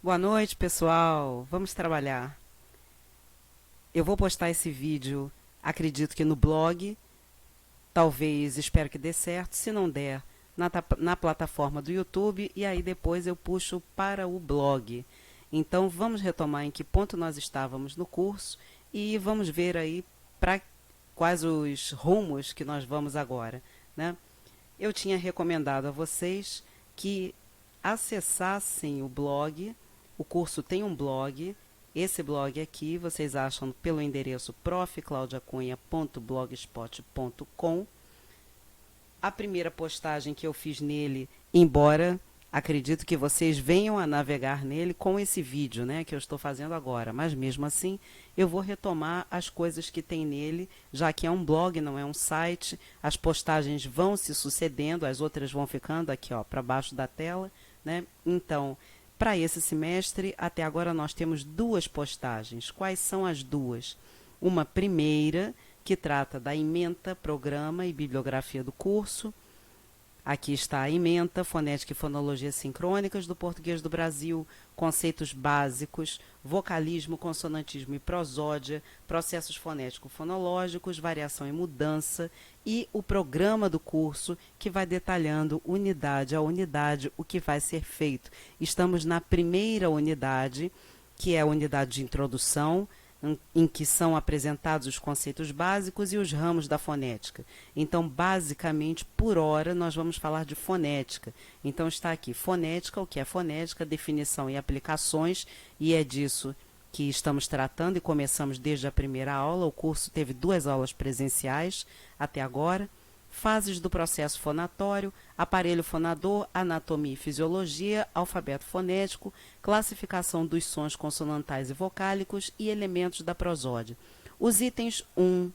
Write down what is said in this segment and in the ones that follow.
Boa noite, pessoal. Vamos trabalhar. Eu vou postar esse vídeo, acredito que no blog, talvez, espero que dê certo. Se não der, na plataforma do YouTube, e aí depois eu puxo para o blog. Então, vamos retomar em que ponto nós estávamos no curso e vamos ver aí para quais os rumos que nós vamos agora, né? Eu tinha recomendado a vocês que acessassem o blog. O curso tem um blog. Esse blog aqui vocês acham pelo endereço profclaudiacunha.blogspot.com. A primeira postagem que eu fiz nele, embora acredito que vocês venham a navegar nele com esse vídeo, né, que eu estou fazendo agora, mas mesmo assim eu vou retomar as coisas que tem nele, já que é um blog, não é um site. As postagens vão se sucedendo, as outras vão ficando aqui, ó, para baixo da tela, né? Então, para esse semestre, até agora nós temos duas postagens. Quais são as duas? Uma primeira, que trata da ementa, programa e bibliografia do curso. Aqui está a ementa, fonética e fonologia sincrônicas do português do Brasil, conceitos básicos, vocalismo, consonantismo e prosódia, processos fonético-fonológicos, variação e mudança, e o programa do curso, que vai detalhando unidade a unidade o que vai ser feito. Estamos na primeira unidade, que é a unidade de introdução, em que são apresentados os conceitos básicos e os ramos da fonética. Então, basicamente, por hora, nós vamos falar de fonética. Então, está aqui fonética, o que é fonética, definição e aplicações, e é disso que estamos tratando e começamos desde a primeira aula. O curso teve 2 aulas presenciais até agora. Fases do processo fonatório, aparelho fonador, anatomia e fisiologia, alfabeto fonético, classificação dos sons consonantais e vocálicos e elementos da prosódia. Os itens 1.1,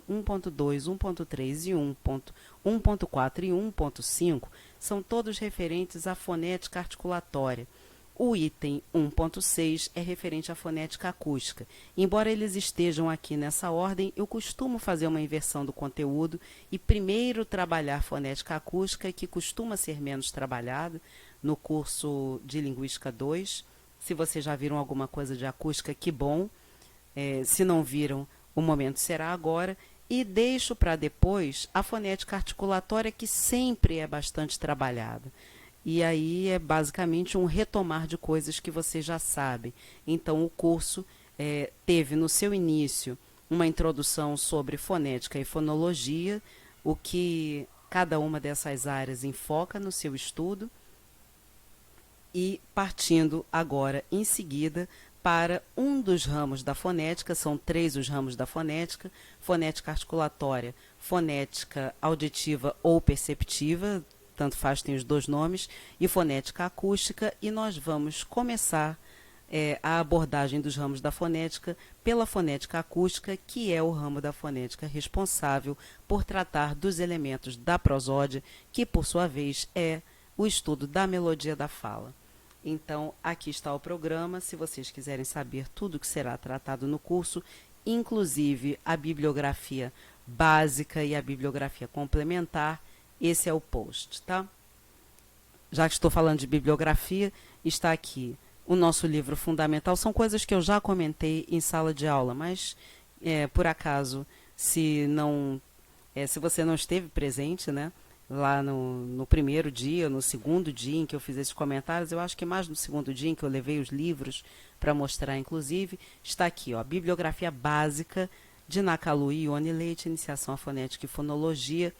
1.2, 1.3 e 1.4 e 1.5 são todos referentes à fonética articulatória. O item 1.6 é referente à fonética acústica. Embora eles estejam aqui nessa ordem, eu costumo fazer uma inversão do conteúdo e primeiro trabalhar fonética acústica, que costuma ser menos trabalhada no curso de Linguística 2. Se vocês já viram alguma coisa de acústica, que bom. Se não viram, o momento será agora. E deixo para depois a fonética articulatória, que sempre é bastante trabalhada. E aí é basicamente um retomar de coisas que você já sabe. Então, o curso teve no seu início uma introdução sobre fonética e fonologia, o que cada uma dessas áreas enfoca no seu estudo, e partindo agora em seguida para um dos ramos da fonética. São 3 os ramos da fonética: fonética articulatória, fonética auditiva ou perceptiva, tanto faz, tem os 2 nomes, e fonética acústica, e nós vamos começar a abordagem dos ramos da fonética pela fonética acústica, que é o ramo da fonética responsável por tratar dos elementos da prosódia, que por sua vez é o estudo da melodia da fala. Então, aqui está o programa. Se vocês quiserem saber tudo que será tratado no curso, inclusive a bibliografia básica e a bibliografia complementar, esse é o post, tá? Já que estou falando de bibliografia, está aqui o nosso livro fundamental. São coisas que eu já comentei em sala de aula, mas por acaso, se você não esteve presente, né, lá no primeiro dia, no segundo dia em que eu fiz esses comentários, eu acho que mais no segundo dia em que eu levei os livros para mostrar, inclusive, está aqui, ó, a bibliografia básica de Nakalu e Ione Leite, Iniciação à Fonética e Fonologia,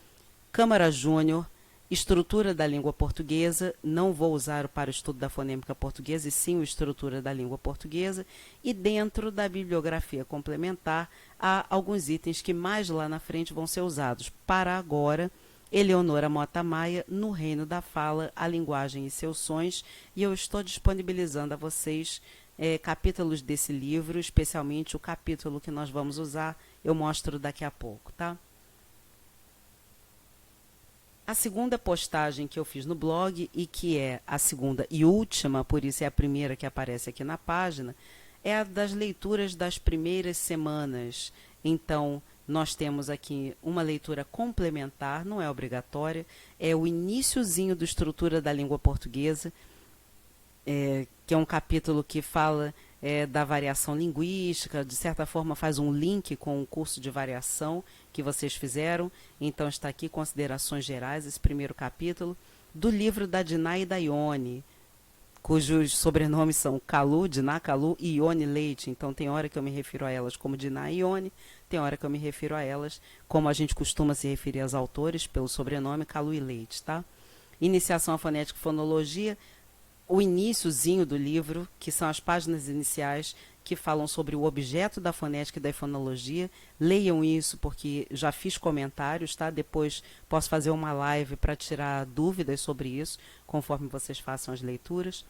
Câmara Júnior, Estrutura da Língua Portuguesa. Não vou usar para o estudo da fonêmica portuguesa, e sim o Estrutura da Língua Portuguesa. E dentro da bibliografia complementar, há alguns itens que mais lá na frente vão ser usados. Para agora, Eleonora Mota Maia, No Reino da Fala, a Linguagem e seus Sons, e eu estou disponibilizando a vocês capítulos desse livro, especialmente o capítulo que nós vamos usar, eu mostro daqui a pouco, tá? A segunda postagem que eu fiz no blog, e que é a segunda e última, por isso é a primeira que aparece aqui na página, é a das leituras das primeiras semanas. Então, nós temos aqui uma leitura complementar, não é obrigatória, é o iniciozinho do Estrutura da Língua Portuguesa, que é um capítulo que fala da variação linguística, de certa forma faz um link com o curso de variação que vocês fizeram. Então está aqui considerações gerais, esse primeiro capítulo, do livro da Diná e da Ione, cujos sobrenomes são Kalu, Diná Kalu e Ione Leite. Então tem hora que eu me refiro a elas como Diná e Ione, tem hora que eu me refiro a elas como a gente costuma se referir aos autores, pelo sobrenome Kalu e Leite, tá? Iniciação à fonética e fonologia, o iniciozinho do livro, que são as páginas iniciais que falam sobre o objeto da fonética e da fonologia. Leiam isso, porque já fiz comentários, tá? Depois posso fazer uma live para tirar dúvidas sobre isso, conforme vocês façam as leituras.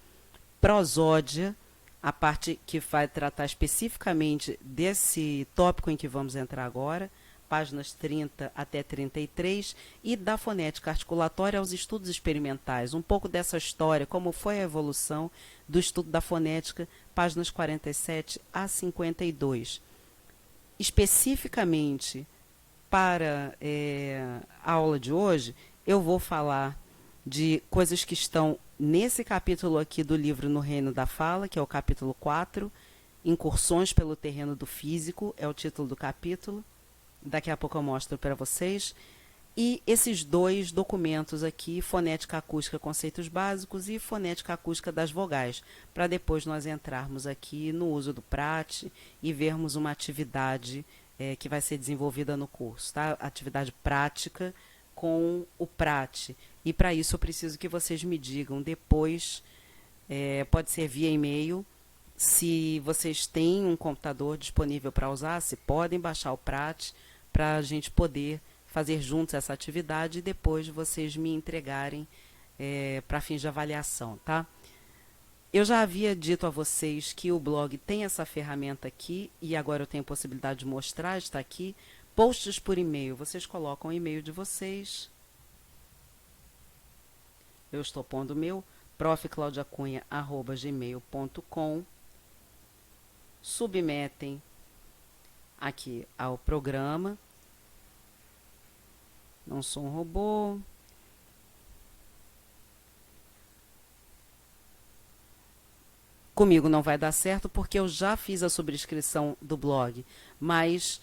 Prosódia, a parte que vai tratar especificamente desse tópico em que vamos entrar agora, páginas 30 até 33, e da fonética articulatória aos estudos experimentais, um pouco dessa história, como foi a evolução do estudo da fonética, páginas 47 a 52. Especificamente para a aula de hoje, eu vou falar de coisas que estão nesse capítulo aqui do livro No Reino da Fala, que é o capítulo 4, Incursões pelo Terreno do Físico, é o título do capítulo. Daqui a pouco eu mostro para vocês. E esses dois documentos aqui, fonética acústica, conceitos básicos, e fonética acústica das vogais, para depois nós entrarmos aqui no uso do PRAT e vermos uma atividade que vai ser desenvolvida no curso, tá? Atividade prática com o PRAT. E para isso eu preciso que vocês me digam depois, pode ser via e-mail, se vocês têm um computador disponível para usar, se podem baixar o PRAT, para a gente poder fazer juntos essa atividade e depois vocês me entregarem para fins de avaliação, tá? Eu já havia dito a vocês que o blog tem essa ferramenta aqui, e agora eu tenho a possibilidade de mostrar, está aqui, posts por e-mail. Vocês colocam o e-mail de vocês. Eu estou pondo o meu, profclaudiacunha@gmail.com. Submetem aqui ao programa. Não sou um robô. Comigo não vai dar certo porque eu já fiz a subscrição do blog, mas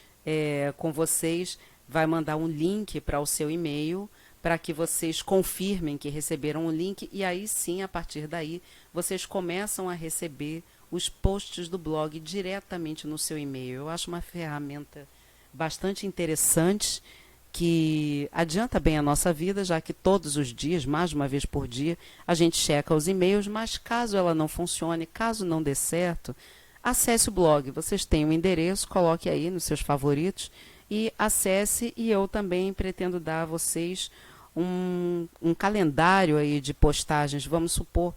com vocês vai mandar um link para o seu e-mail para que vocês confirmem que receberam o link, e aí sim, a partir daí, vocês começam a receber os posts do blog diretamente no seu e-mail. Eu acho uma ferramenta bastante interessante, que adianta bem a nossa vida, já que todos os dias, mais de uma vez por dia, a gente checa os e-mails, mas caso ela não funcione, caso não dê certo, acesse o blog. Vocês têm o endereço, coloque aí nos seus favoritos e acesse, e eu também pretendo dar a vocês um calendário aí de postagens. Vamos supor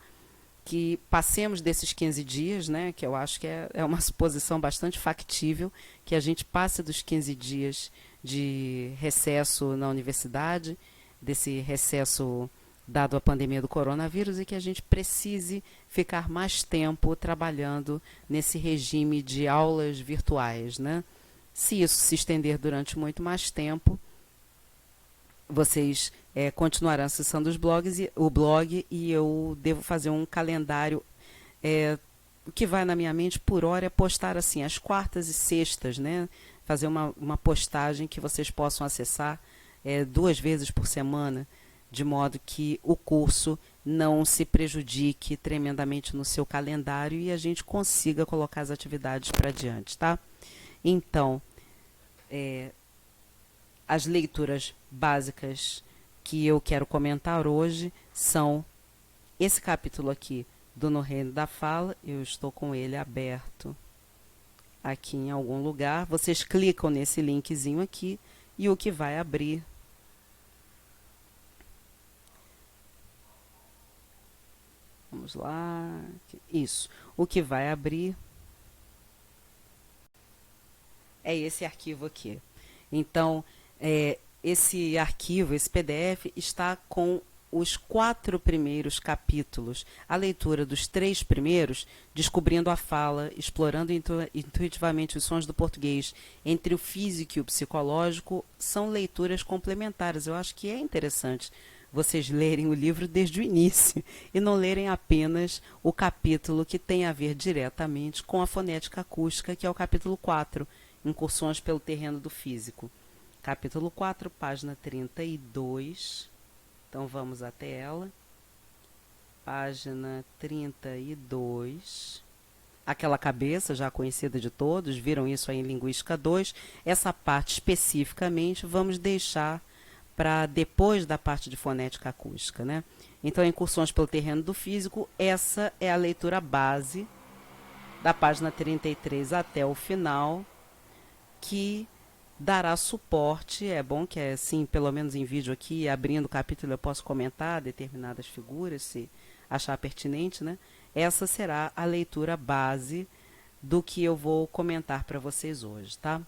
que passemos desses 15 dias, né, que eu acho que é uma suposição bastante factível, que a gente passe dos 15 dias de recesso na universidade, desse recesso dado a pandemia do coronavírus, e que a gente precise ficar mais tempo trabalhando nesse regime de aulas virtuais, né? Se isso se estender durante muito mais tempo, vocês continuarão acessando o blog, e eu devo fazer um calendário. O que vai na minha mente por hora é postar assim às quartas e sextas, né? Fazer uma postagem que vocês possam acessar 2 vezes por semana, de modo que o curso não se prejudique tremendamente no seu calendário e a gente consiga colocar as atividades para diante, tá? Então, as leituras básicas que eu quero comentar hoje são esse capítulo aqui do No Reino da Fala. Eu estou com ele aberto aqui em algum lugar. Vocês clicam nesse linkzinho aqui e o que vai abrir vamos lá, isso, o que vai abrir é esse arquivo aqui. Então, esse arquivo, esse PDF, está com os 4 primeiros capítulos, a leitura dos 3 primeiros, descobrindo a fala, explorando intuitivamente os sons do português, entre o físico e o psicológico, são leituras complementares. Eu acho que é interessante vocês lerem o livro desde o início e não lerem apenas o capítulo que tem a ver diretamente com a fonética acústica, que é o capítulo 4, Incursões pelo Terreno do Físico. Capítulo 4, página 32. Então vamos até ela. Página 32. Aquela cabeça já conhecida de todos, viram isso aí em Linguística 2. Essa parte especificamente vamos deixar para depois da parte de fonética acústica, né? Então, Incursões pelo Terreno do Físico, essa é a leitura base da página 33 até o final, que dará suporte. É bom que é assim, pelo menos em vídeo aqui, abrindo o capítulo eu posso comentar determinadas figuras, se achar pertinente, né? Essa será a leitura base do que eu vou comentar para vocês hoje, tá?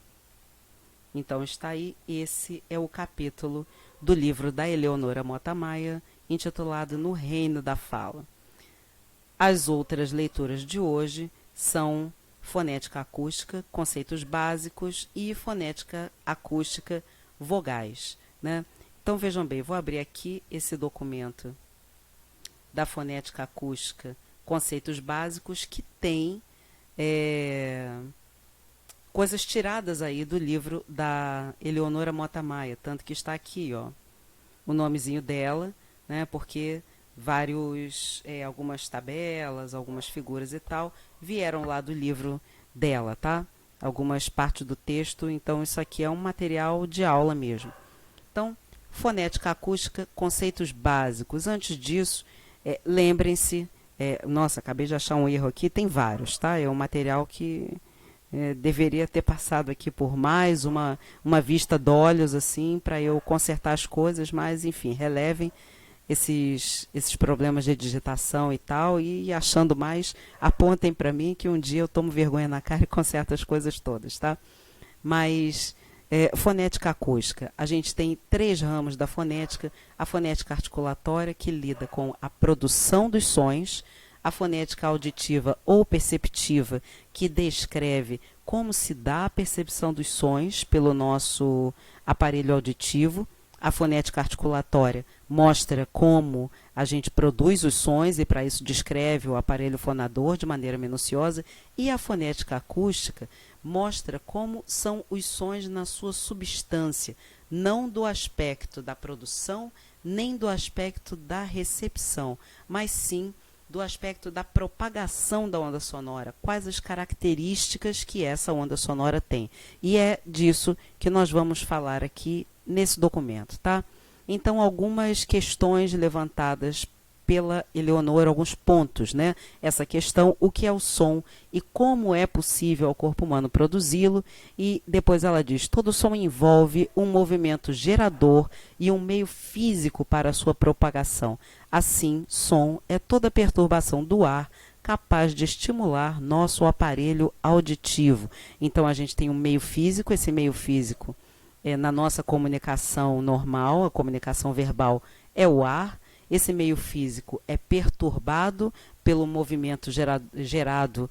Então está aí, esse é o capítulo do livro da Eleonora Mota Maia, intitulado No Reino da Fala. As outras leituras de hoje são fonética acústica, conceitos básicos, e fonética acústica, vogais, né? Então vejam bem, vou abrir aqui esse documento da fonética acústica, conceitos básicos, que tem coisas tiradas aí do livro da Eleonora Mota Maia, tanto que está aqui, ó, o nomezinho dela, né? Porque algumas tabelas, algumas figuras e tal, vieram lá do livro dela, tá? Algumas partes do texto, então isso aqui é um material de aula mesmo. Então, fonética acústica, conceitos básicos. Antes disso, lembrem-se, nossa, acabei de achar um erro aqui, tem vários, tá? É um material que deveria ter passado aqui por mais uma vista de olhos, assim, para eu consertar as coisas, mas, enfim, relevem esses problemas de digitação e tal, e achando mais, apontem para mim que um dia eu tomo vergonha na cara e conserto as coisas todas, tá? Mas fonética acústica, a gente tem 3 ramos da fonética: a fonética articulatória, que lida com a produção dos sons; a fonética auditiva ou perceptiva, que descreve como se dá a percepção dos sons pelo nosso aparelho auditivo; a fonética articulatória mostra como a gente produz os sons e, para isso, descreve o aparelho fonador de maneira minuciosa; e a fonética acústica mostra como são os sons na sua substância, não do aspecto da produção, nem do aspecto da recepção, mas sim do aspecto da propagação da onda sonora, quais as características que essa onda sonora tem. E é disso que nós vamos falar aqui nesse documento, tá? Então, algumas questões levantadas pela Eleonora, alguns pontos, né? Essa questão, o que é o som e como é possível ao corpo humano produzi-lo. E depois ela diz: todo som envolve um movimento gerador e um meio físico para a sua propagação. Assim, som é toda perturbação do ar capaz de estimular nosso aparelho auditivo. Então, a gente tem um meio físico. Esse meio físico, na nossa comunicação normal, a comunicação verbal, é o ar. Esse meio físico é perturbado pelo movimento gerado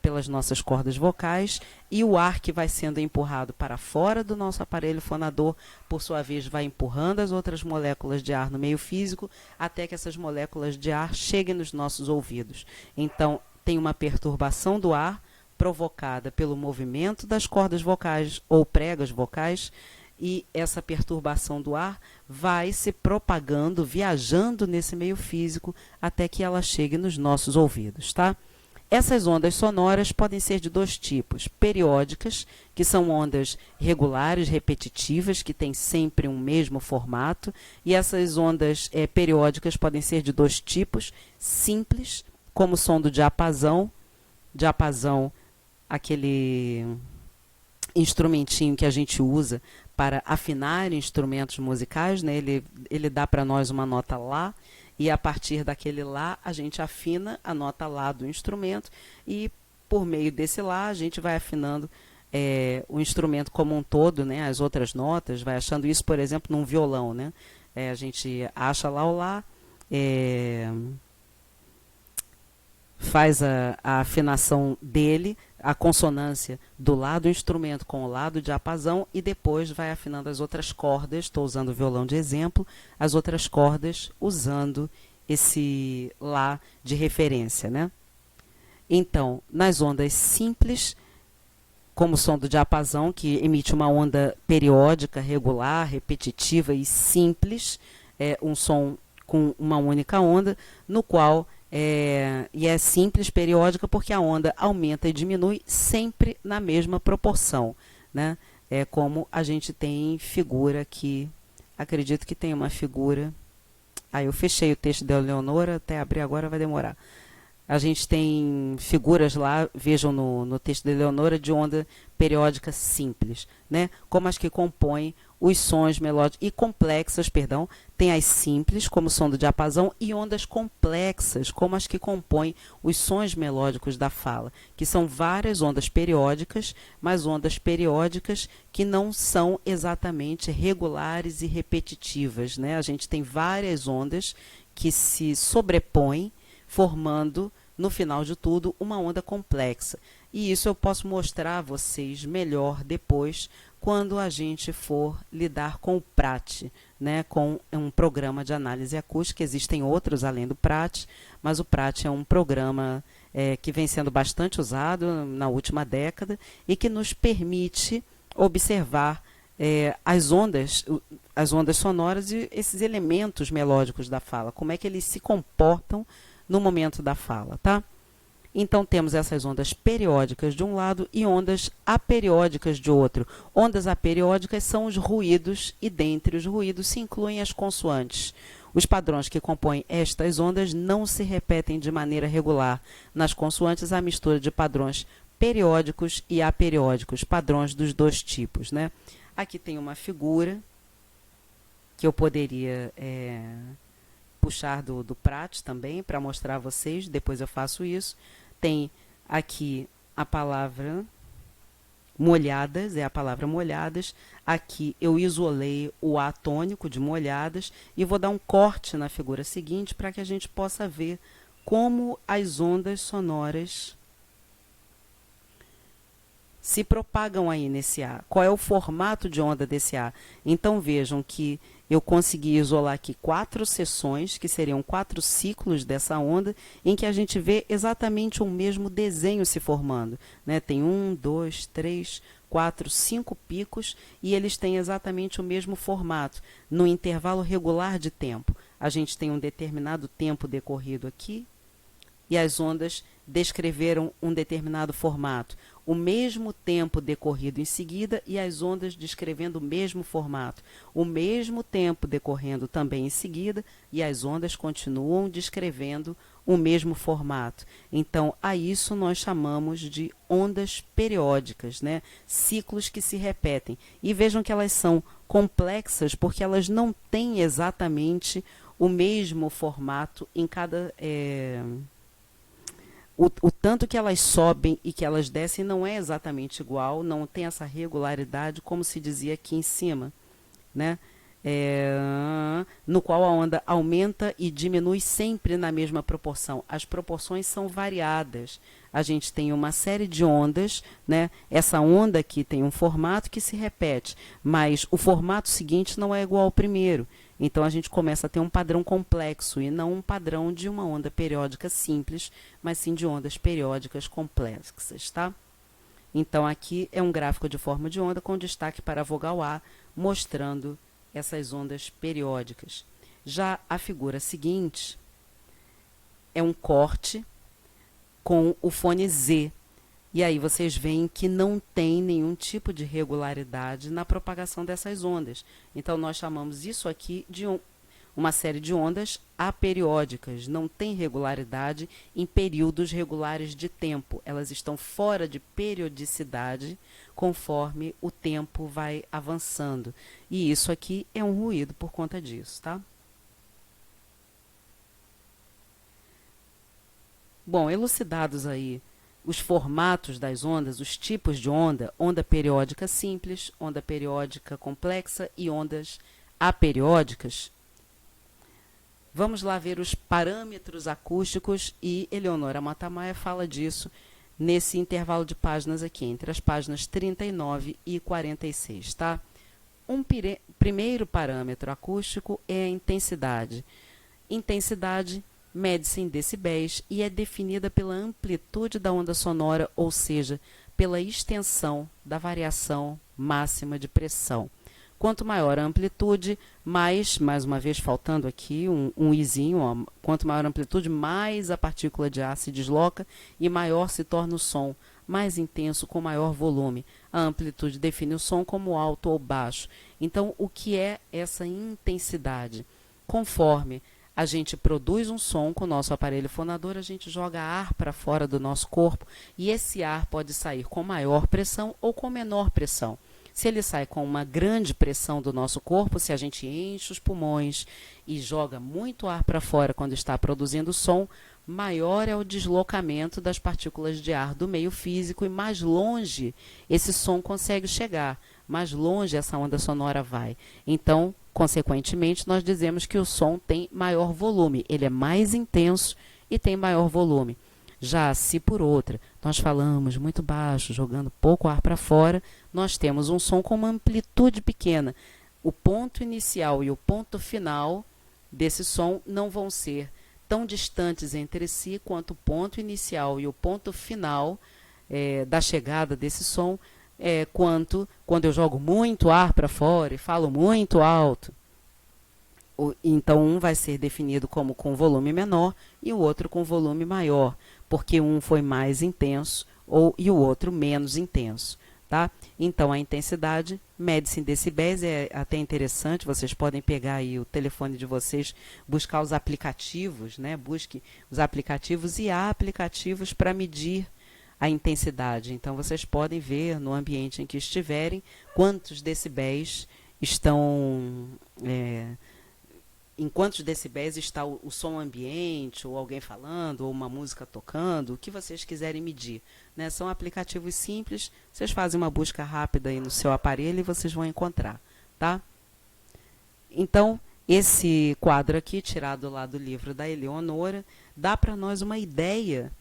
pelas nossas cordas vocais, e o ar que vai sendo empurrado para fora do nosso aparelho fonador, por sua vez, vai empurrando as outras moléculas de ar no meio físico, até que essas moléculas de ar cheguem nos nossos ouvidos. Então, tem uma perturbação do ar provocada pelo movimento das cordas vocais ou pregas vocais, e essa perturbação do ar vai se propagando, viajando nesse meio físico, até que ela chegue nos nossos ouvidos, tá? Essas ondas sonoras podem ser de 2 tipos: periódicas, que são ondas regulares, repetitivas, que têm sempre um mesmo formato, e essas ondas periódicas podem ser de 2 tipos: simples, como o som do diapasão, aquele instrumentinho que a gente usa para afinar instrumentos musicais, né? Ele dá para nós uma nota Lá, e a partir daquele Lá a gente afina a nota Lá do instrumento, e por meio desse Lá a gente vai afinando o instrumento como um todo, né? As outras notas, vai achando isso, por exemplo, num violão, né? A gente acha lá o Lá, faz a afinação dele, a consonância do lado instrumento com o lado diapasão e depois vai afinando as outras cordas. Estou usando o violão de exemplo, as outras cordas usando esse lá de referência, né? Então, nas ondas simples, como o som do diapasão, que emite uma onda periódica, regular, repetitiva e simples, um som com uma única onda, no qual e é simples, periódica, porque a onda aumenta e diminui sempre na mesma proporção, né? É como a gente tem figura aqui, acredito que tem uma figura. Aí eu fechei o texto da Eleonora, até abrir agora vai demorar. A gente tem figuras lá, vejam no texto da Eleonora, de onda periódica simples, né? Como as que compõem os sons melódicos e complexas, perdão, tem as simples, como o som do diapasão, e ondas complexas, como as que compõem os sons melódicos da fala, que são várias ondas periódicas, mas ondas periódicas que não são exatamente regulares e repetitivas, né? A gente tem várias ondas que se sobrepõem, formando, no final de tudo, uma onda complexa. E isso eu posso mostrar a vocês melhor depois, quando a gente for lidar com o PRAT, né, com um programa de análise acústica. Existem outros além do PRAT, mas o PRAT é um programa que vem sendo bastante usado na última década e que nos permite observar as ondas sonoras e esses elementos melódicos da fala, como é que eles se comportam no momento da fala, tá? Então, temos essas ondas periódicas de um lado e ondas aperiódicas de outro. Ondas aperiódicas são os ruídos, e dentre os ruídos se incluem as consoantes. Os padrões que compõem estas ondas não se repetem de maneira regular. Nas consoantes, há mistura de padrões periódicos e aperiódicos, padrões dos dois tipos, né? Aqui tem uma figura que eu poderia puxar do PRAT também, para mostrar a vocês, depois eu faço isso. Tem aqui a palavra molhadas, é a palavra molhadas. Aqui eu isolei o A tônico de molhadas e vou dar um corte na figura seguinte para que a gente possa ver como as ondas sonoras se propagam aí nesse A. Qual é o formato de onda desse A? Então vejam que eu consegui isolar aqui 4 seções, que seriam 4 ciclos dessa onda, em que a gente vê exatamente o mesmo desenho se formando, né? Tem 1, 2, 3, 4, 5 picos e eles têm exatamente o mesmo formato, no intervalo regular de tempo. A gente tem um determinado tempo decorrido aqui e as ondas descreveram um determinado formato. O mesmo tempo decorrido em seguida e as ondas descrevendo o mesmo formato. O mesmo tempo decorrendo também em seguida e as ondas continuam descrevendo o mesmo formato. Então, a isso nós chamamos de ondas periódicas, né? Ciclos que se repetem. E vejam que elas são complexas porque elas não têm exatamente o mesmo formato em cada... O tanto que elas sobem e que elas descem não é exatamente igual, não tem essa regularidade, como se dizia aqui em cima, né? No qual a onda aumenta e diminui sempre na mesma proporção. As proporções são variadas. A gente tem uma série de ondas, né? Essa onda aqui tem um formato que se repete, mas o formato seguinte não é igual ao primeiro. Então, a gente começa a ter um padrão complexo e não um padrão de uma onda periódica simples, mas sim de ondas periódicas complexas, tá? Então, aqui é um gráfico de forma de onda com destaque para a vogal A, mostrando essas ondas periódicas. Já a figura seguinte é um corte com o fone Z. E aí vocês veem que não tem nenhum tipo de regularidade na propagação dessas ondas. Então, nós chamamos isso aqui de uma série de ondas aperiódicas. Não tem regularidade em períodos regulares de tempo. Elas estão fora de periodicidade conforme o tempo vai avançando. E isso aqui é um ruído por conta disso, tá? Bom, elucidados aí os formatos das ondas, os tipos de onda, onda periódica simples, onda periódica complexa e ondas aperiódicas. Vamos lá ver os parâmetros acústicos e Eleonora Matamaia fala disso nesse intervalo de páginas aqui, entre as páginas 39 e 46, tá? Primeiro parâmetro acústico é a intensidade. Intensidade mede-se em decibéis e é definida pela amplitude da onda sonora, ou seja, pela extensão da variação máxima de pressão. Quanto maior a amplitude, mais uma vez faltando aqui um izinho, ó, quanto maior a amplitude, mais a partícula de ar se desloca e maior se torna o som, mais intenso com maior volume. A amplitude define o som como alto ou baixo. Então, o que é essa intensidade? Conforme a gente produz um som com o nosso aparelho fonador, a gente joga ar para fora do nosso corpo e esse ar pode sair com maior pressão ou com menor pressão. Se ele sai com uma grande pressão do nosso corpo, se a gente enche os pulmões e joga muito ar para fora quando está produzindo som, maior é o deslocamento das partículas de ar do meio físico e mais longe esse som consegue chegar, mais longe essa onda sonora vai. Então, consequentemente, nós dizemos que o som tem maior volume, ele é mais intenso e tem maior volume. Já se por outra, nós falamos muito baixo, jogando pouco ar para fora, nós temos um som com uma amplitude pequena. O ponto inicial e o ponto final desse som não vão ser tão distantes entre si quanto o ponto inicial e o ponto final da chegada desse som, quanto quando eu jogo muito ar para fora e falo muito alto. Então, um vai ser definido como com volume menor e o outro com volume maior, porque um foi mais intenso e o outro menos intenso. Tá? Então, a intensidade mede-se em decibéis, é até interessante, vocês podem pegar aí o telefone de vocês, buscar os aplicativos, né? Busque os aplicativos e há aplicativos para medir a intensidade. Então, vocês podem ver no ambiente em que estiverem quantos decibéis estão... em quantos decibéis está o som ambiente, ou alguém falando, ou uma música tocando, o que vocês quiserem medir. Né? São aplicativos simples, vocês fazem uma busca rápida aí no seu aparelho e vocês vão encontrar. Tá? Então, esse quadro aqui, tirado lá do livro da Eleonora, dá para nós uma ideia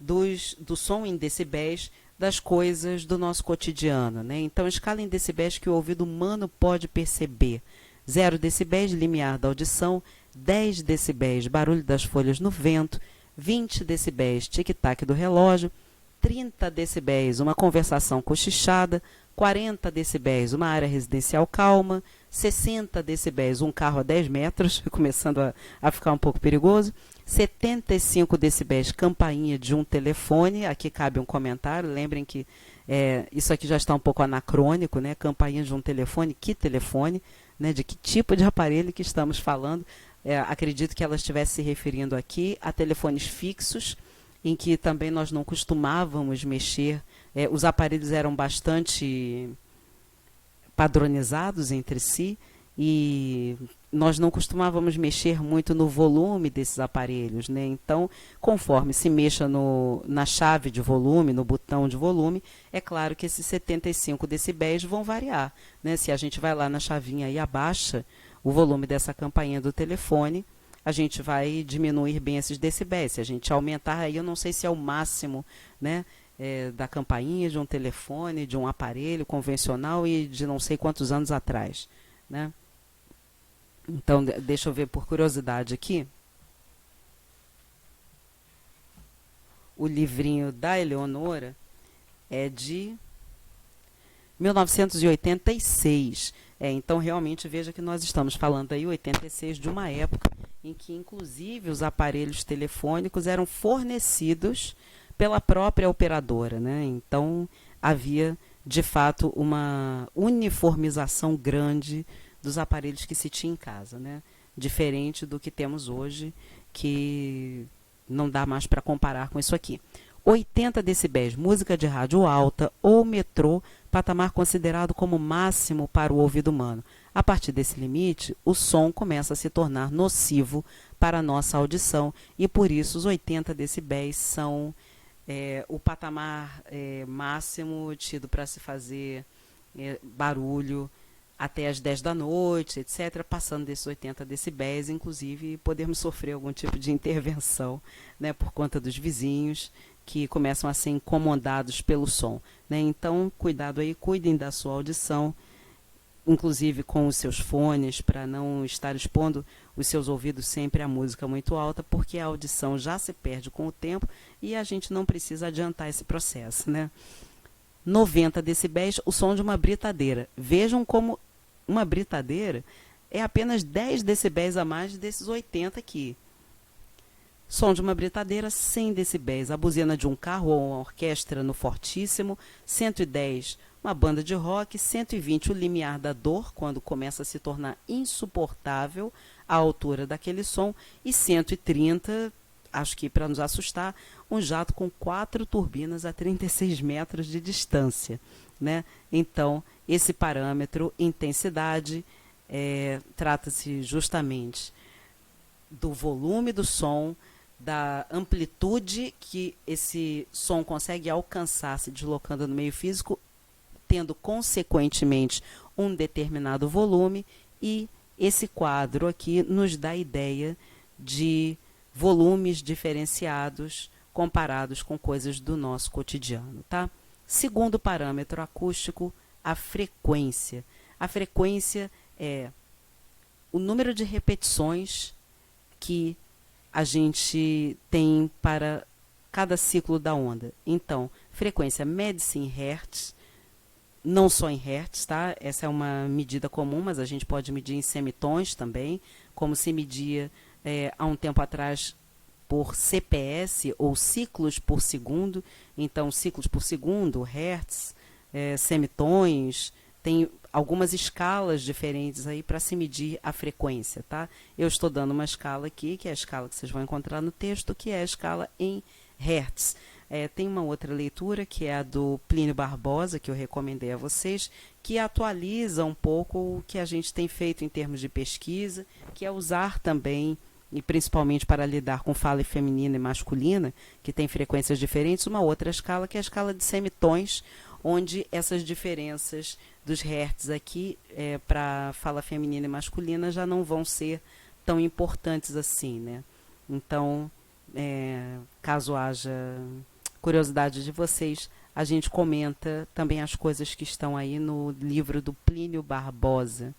do som em decibéis das coisas do nosso cotidiano. Né? Então, escala em decibéis que o ouvido humano pode perceber. 0 decibéis, limiar da audição, 10 decibéis, barulho das folhas no vento, 20 decibéis, tic-tac do relógio, 30 decibéis, uma conversação cochichada, 40 decibéis, uma área residencial calma, 60 decibéis, um carro a 10 metros, começando a ficar um pouco perigoso, 75 decibéis, campainha de um telefone, aqui cabe um comentário, lembrem que isso aqui já está um pouco anacrônico, né? Campainha de um telefone, que telefone? Né, de que tipo de aparelho que estamos falando. Acredito que ela estivesse se referindo aqui a telefones fixos, em que também nós não costumávamos mexer. Os aparelhos eram bastante padronizados entre si e nós não costumávamos mexer muito no volume desses aparelhos. Né? Então, conforme se mexa na chave de volume, no botão de volume, é claro que esses 75 decibéis vão variar. Né? Se a gente vai lá na chavinha e abaixa o volume dessa campainha do telefone, a gente vai diminuir bem esses decibéis. Se a gente aumentar, aí eu não sei se é o máximo, né, da campainha de um telefone, de um aparelho convencional e de não sei quantos anos atrás. Né? Então, deixa eu ver por curiosidade aqui. O livrinho da Eleonora é de 1986. Então, realmente, veja que nós estamos falando aí, 86, de uma época em que, inclusive, os aparelhos telefônicos eram fornecidos pela própria operadora. Né? Então, havia, de fato, uma uniformização grande dos aparelhos que se tinha em casa, né? Diferente do que temos hoje, que não dá mais para comparar com isso aqui. 80 decibéis, música de rádio alta ou metrô, patamar considerado como máximo para o ouvido humano. A partir desse limite, o som começa a se tornar nocivo para a nossa audição e, por isso, os 80 decibéis são o patamar máximo tido para se fazer barulho até as 10 da noite, etc., passando desses 80 decibéis, inclusive, podemos sofrer algum tipo de intervenção, né, por conta dos vizinhos, que começam a ser incomodados pelo som, né? Então, cuidado aí, cuidem da sua audição, inclusive com os seus fones, para não estar expondo os seus ouvidos sempre à música muito alta, porque a audição já se perde com o tempo e a gente não precisa adiantar esse processo, né? 90 decibéis, o som de uma britadeira. Vejam como uma britadeira é apenas 10 decibéis a mais desses 80 aqui. Som de uma britadeira, 100 decibéis. A buzina de um carro ou uma orquestra no fortíssimo, 110. Uma banda de rock, 120. O limiar da dor, quando começa a se tornar insuportável a altura daquele som. E 130, acho que para nos assustar, um jato com 4 turbinas a 36 metros de distância, né? Então, esse parâmetro, intensidade, trata-se justamente do volume do som, da amplitude que esse som consegue alcançar se deslocando no meio físico, tendo consequentemente um determinado volume, e esse quadro aqui nos dá a ideia de volumes diferenciados comparados com coisas do nosso cotidiano, tá? Segundo parâmetro acústico, a frequência. A frequência é o número de repetições que a gente tem para cada ciclo da onda. Então, frequência mede-se em hertz, não só em hertz, tá? Essa é uma medida comum, mas a gente pode medir em semitons também, como se media há um tempo atrás por CPS, ou ciclos por segundo. Então, ciclos por segundo, hertz, semitons, tem algumas escalas diferentes aí para se medir a frequência, tá? Eu estou dando uma escala aqui, que é a escala que vocês vão encontrar no texto, que é a escala em hertz. Tem uma outra leitura, que é a do Plínio Barbosa, que eu recomendei a vocês, que atualiza um pouco o que a gente tem feito em termos de pesquisa, que é usar também, e principalmente para lidar com fala feminina e masculina, que tem frequências diferentes, uma outra escala, que é a escala de semitons, onde essas diferenças dos hertz aqui, para fala feminina e masculina, já não vão ser tão importantes assim, né? Então, caso haja curiosidade de vocês, a gente comenta também as coisas que estão aí no livro do Plínio Barbosa.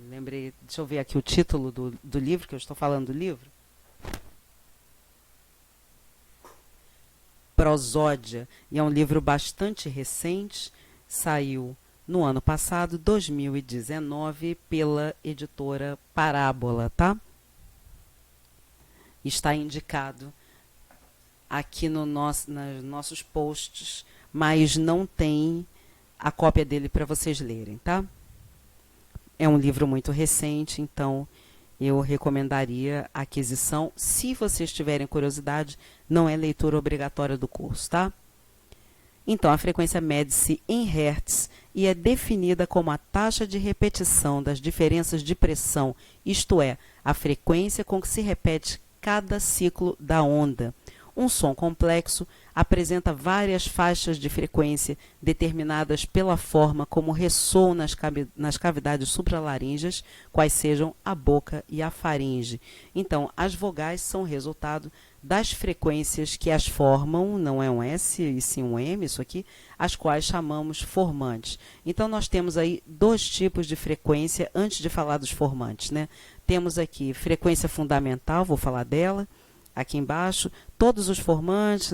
Lembrei, deixa eu ver aqui o título do livro, que eu estou falando do livro. Prosódia, e é um livro bastante recente, saiu no ano passado, 2019, pela editora Parábola, tá? Está indicado aqui nos nossos posts, mas não tem a cópia dele para vocês lerem, tá? É um livro muito recente, então eu recomendaria a aquisição. Se vocês tiverem curiosidade, não é leitura obrigatória do curso, tá? Então, a frequência mede-se em hertz e é definida como a taxa de repetição das diferenças de pressão, isto é, a frequência com que se repete cada ciclo da onda. Um som complexo apresenta várias faixas de frequência determinadas pela forma como ressoam nas cavidades supraláríngeas, quais sejam a boca e a faringe. Então, as vogais são resultado das frequências que as formam, não é um S e sim um M, isso aqui, as quais chamamos formantes. Então, nós temos aí 2 tipos de frequência antes de falar dos formantes, né? Temos aqui frequência fundamental, vou falar dela. Aqui embaixo, todos os formantes,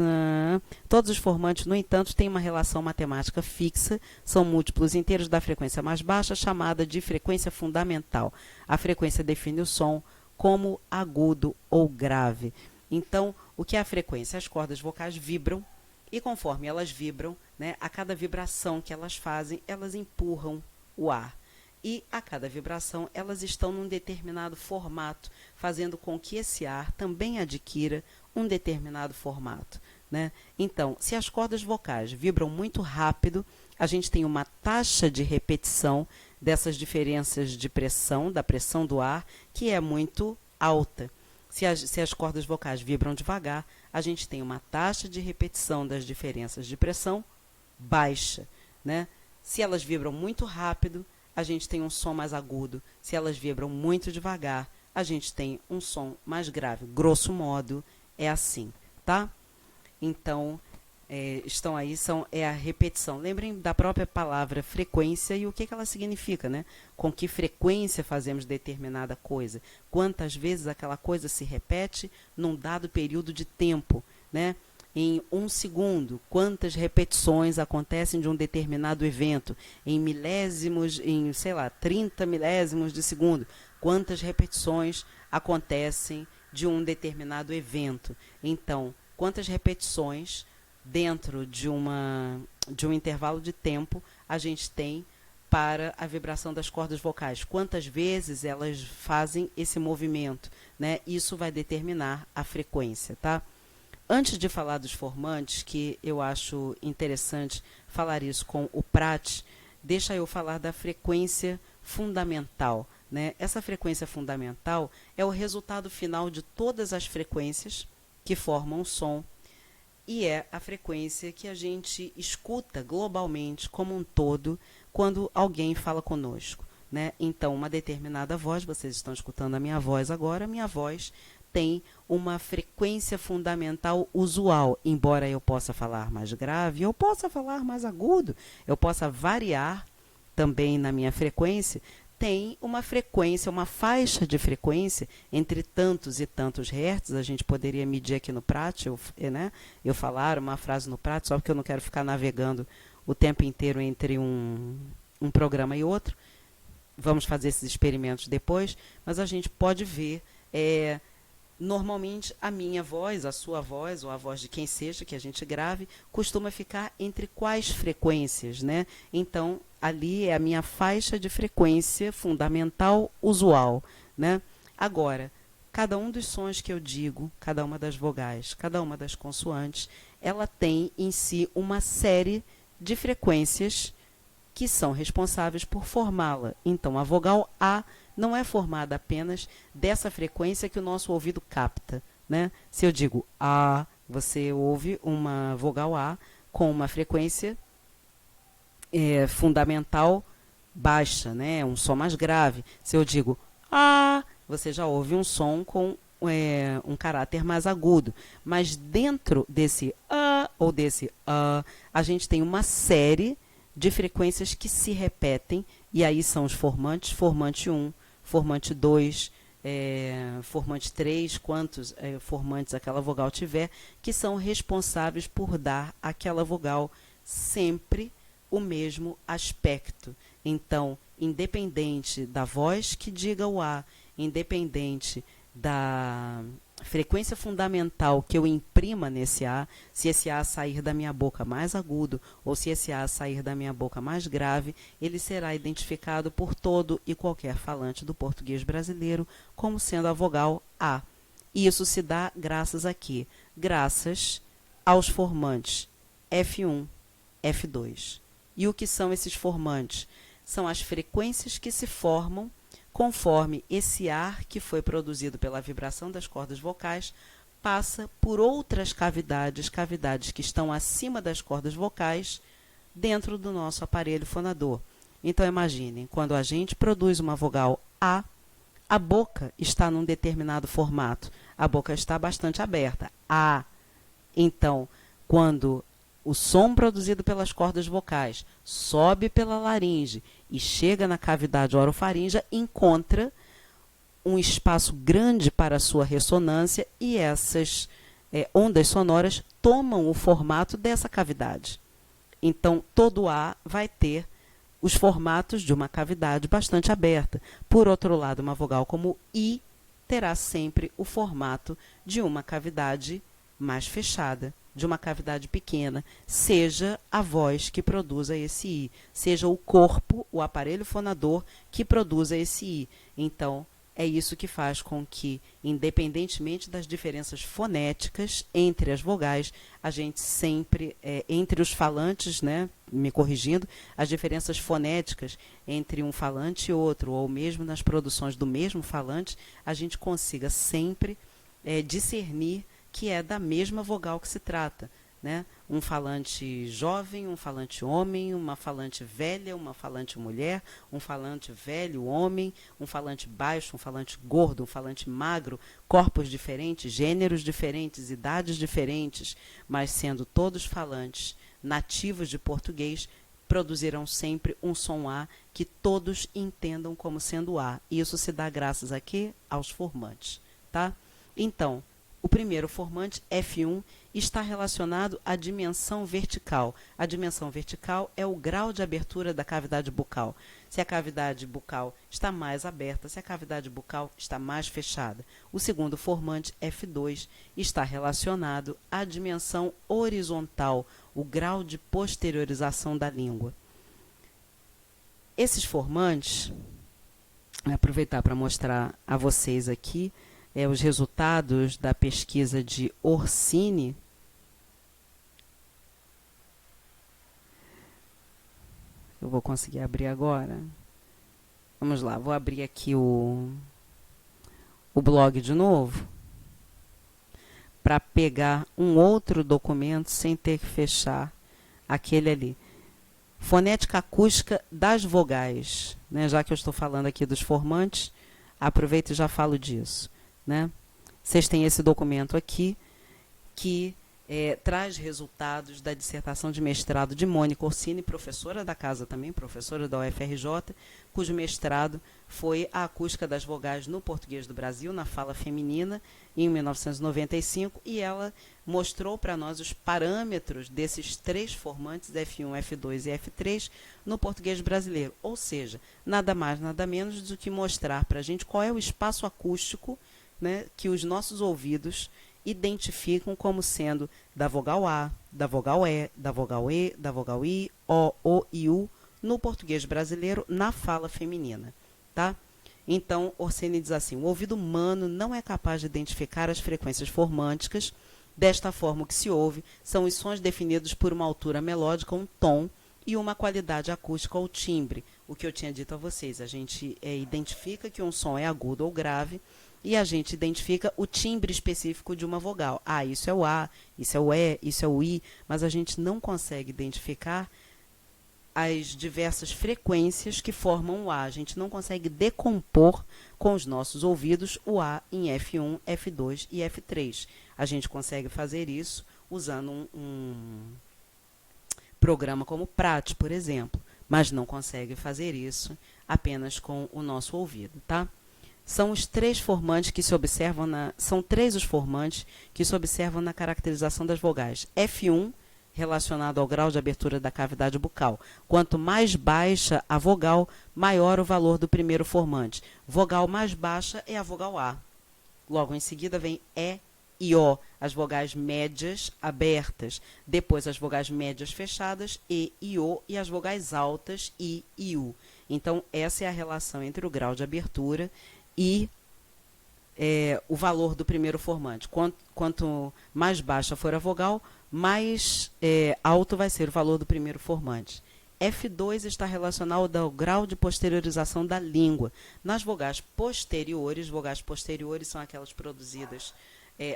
no entanto, têm uma relação matemática fixa, são múltiplos inteiros da frequência mais baixa, chamada de frequência fundamental. A frequência define o som como agudo ou grave. Então, o que é a frequência? As cordas vocais vibram, e conforme elas vibram, né, a cada vibração que elas fazem, elas empurram o ar. E a cada vibração elas estão num determinado formato, fazendo com que esse ar também adquira um determinado formato, né? Então, se as cordas vocais vibram muito rápido, a gente tem uma taxa de repetição dessas diferenças de pressão, da pressão do ar, que é muito alta. Se as cordas vocais vibram devagar, a gente tem uma taxa de repetição das diferenças de pressão baixa, né? Se elas vibram muito rápido, a gente tem um som mais agudo. Se elas vibram muito devagar, a gente tem um som mais grave. Grosso modo, é assim, tá? Então, estão aí, é a repetição. Lembrem da própria palavra frequência e o que ela significa, né? Com que frequência fazemos determinada coisa. Quantas vezes aquela coisa se repete num dado período de tempo, né? Em um segundo, quantas repetições acontecem de um determinado evento. Em milésimos, em, sei lá, 30 milésimos de segundo. Quantas repetições acontecem de um determinado evento. Então, quantas repetições dentro de um intervalo de tempo a gente tem para a vibração das cordas vocais. Quantas vezes elas fazem esse movimento, né? Isso vai determinar a frequência, tá? Antes de falar dos formantes, que eu acho interessante falar isso com o Prat, deixa eu falar da frequência fundamental, né? Essa frequência fundamental é o resultado final de todas as frequências que formam o som, e é a frequência que a gente escuta globalmente, como um todo, quando alguém fala conosco, né? Então, uma determinada voz, vocês estão escutando a minha voz agora, a minha voz tem uma frequência fundamental usual, embora eu possa falar mais grave, eu possa falar mais agudo, eu possa variar também na minha frequência, tem uma frequência, uma faixa de frequência entre tantos e tantos hertz. A gente poderia medir aqui no Prat, eu falar uma frase no Prat, só porque eu não quero ficar navegando o tempo inteiro entre um programa e outro. Vamos fazer esses experimentos depois, mas a gente pode ver, normalmente a minha voz, a sua voz, ou a voz de quem seja que a gente grave, costuma ficar entre quais frequências, né? Então, ali é a minha faixa de frequência fundamental usual, né? Agora, cada um dos sons que eu digo, cada uma das vogais, cada uma das consoantes, ela tem em si uma série de frequências que são responsáveis por formá-la. Então, a vogal A não é formada apenas dessa frequência que o nosso ouvido capta, né? Se eu digo A, você ouve uma vogal A com uma frequência fundamental baixa, né? Um som mais grave. Se eu digo A, você já ouve um som com um caráter mais agudo. Mas dentro desse A ou desse A, a gente tem uma série de frequências que se repetem, e aí são os formantes, formante 1, formante 2, formante 3, quantos formantes aquela vogal tiver, que são responsáveis por dar àquela vogal sempre o mesmo aspecto. Então, independente da voz que diga o A, independente da frequência fundamental que eu imprima nesse A, se esse A sair da minha boca mais agudo ou se esse A sair da minha boca mais grave, ele será identificado por todo e qualquer falante do português brasileiro como sendo a vogal A. E isso se dá graças a quê? Graças aos formantes F1, F2. E o que são esses formantes? São as frequências que se formam conforme esse ar que foi produzido pela vibração das cordas vocais passa por outras cavidades, cavidades que estão acima das cordas vocais, dentro do nosso aparelho fonador. Então, imaginem, quando a gente produz uma vogal a boca está num determinado formato, a boca está bastante aberta, A. Então, quando o som produzido pelas cordas vocais sobe pela laringe e chega na cavidade orofaríngea, encontra um espaço grande para a sua ressonância e essas ondas sonoras tomam o formato dessa cavidade. Então, todo A vai ter os formatos de uma cavidade bastante aberta. Por outro lado, uma vogal como I terá sempre o formato de uma cavidade mais fechada, de uma cavidade pequena, seja a voz que produza esse I, seja o corpo, o aparelho fonador que produza esse I. Então, é isso que faz com que, independentemente das diferenças fonéticas entre as vogais, a gente sempre, entre os falantes, né, me corrigindo, as diferenças fonéticas entre um falante e outro, ou mesmo nas produções do mesmo falante, a gente consiga sempre discernir que é da mesma vogal que se trata, né? Um falante jovem, um falante homem, uma falante velha, uma falante mulher, um falante velho homem, um falante baixo, um falante gordo, um falante magro, corpos diferentes, gêneros diferentes, idades diferentes, mas sendo todos falantes nativos de português, produzirão sempre um som A que todos entendam como sendo A. E isso se dá graças a quê? Aos formantes, tá? Então, o primeiro formante, F1, está relacionado à dimensão vertical. A dimensão vertical é o grau de abertura da cavidade bucal. Se a cavidade bucal está mais aberta, se a cavidade bucal está mais fechada. O segundo formante, F2, está relacionado à dimensão horizontal, o grau de posteriorização da língua. Esses formantes, vou aproveitar para mostrar a vocês aqui, os resultados da pesquisa de Orsini. Eu vou conseguir abrir agora. Vamos lá, vou abrir aqui o blog de novo para pegar um outro documento sem ter que fechar aquele ali. Fonética acústica das vogais, né? Já que eu estou falando aqui dos formantes, aproveito e já falo disso, né? Vocês têm esse documento aqui que traz resultados da dissertação de mestrado de Mônica Orsini, professora da casa também, professora da UFRJ, cujo mestrado foi a acústica das vogais no português do Brasil, na fala feminina, em 1995, e ela mostrou para nós os parâmetros desses três formantes, F1, F2 e F3, no português brasileiro. Ou seja, nada mais, nada menos do que mostrar para a gente qual é o espaço acústico, né, que os nossos ouvidos identificam como sendo da vogal A, da vogal E, da vogal E, da vogal I, O e U, no português brasileiro, na fala feminina, tá? Então, Orsini diz assim: o ouvido humano não é capaz de identificar as frequências formânticas. Desta forma, o que se ouve são os sons definidos por uma altura melódica, um tom, e uma qualidade acústica ou timbre. O que eu tinha dito a vocês, a gente identifica que um som é agudo ou grave, e a gente identifica o timbre específico de uma vogal. Ah, isso é o A, isso é o E, isso é o I, mas a gente não consegue identificar as diversas frequências que formam o A. A gente não consegue decompor com os nossos ouvidos o A em F1, F2 e F3. A gente consegue fazer isso usando um programa como Prat, por exemplo, mas não consegue fazer isso apenas com o nosso ouvido, tá? São os três formantes que se observam são três os formantes que se observam na caracterização das vogais. F1, relacionado ao grau de abertura da cavidade bucal. Quanto mais baixa a vogal, maior o valor do primeiro formante. Vogal mais baixa é a vogal A. Logo em seguida vem E e O, as vogais médias abertas. Depois as vogais médias fechadas, E e O, e as vogais altas, I e U. Então, essa é a relação entre o grau de abertura e o valor do primeiro formante. Quanto mais baixa for a vogal, mais alto vai ser o valor do primeiro formante. F2 está relacionado ao grau de posteriorização da língua. Nas vogais posteriores são aquelas produzidas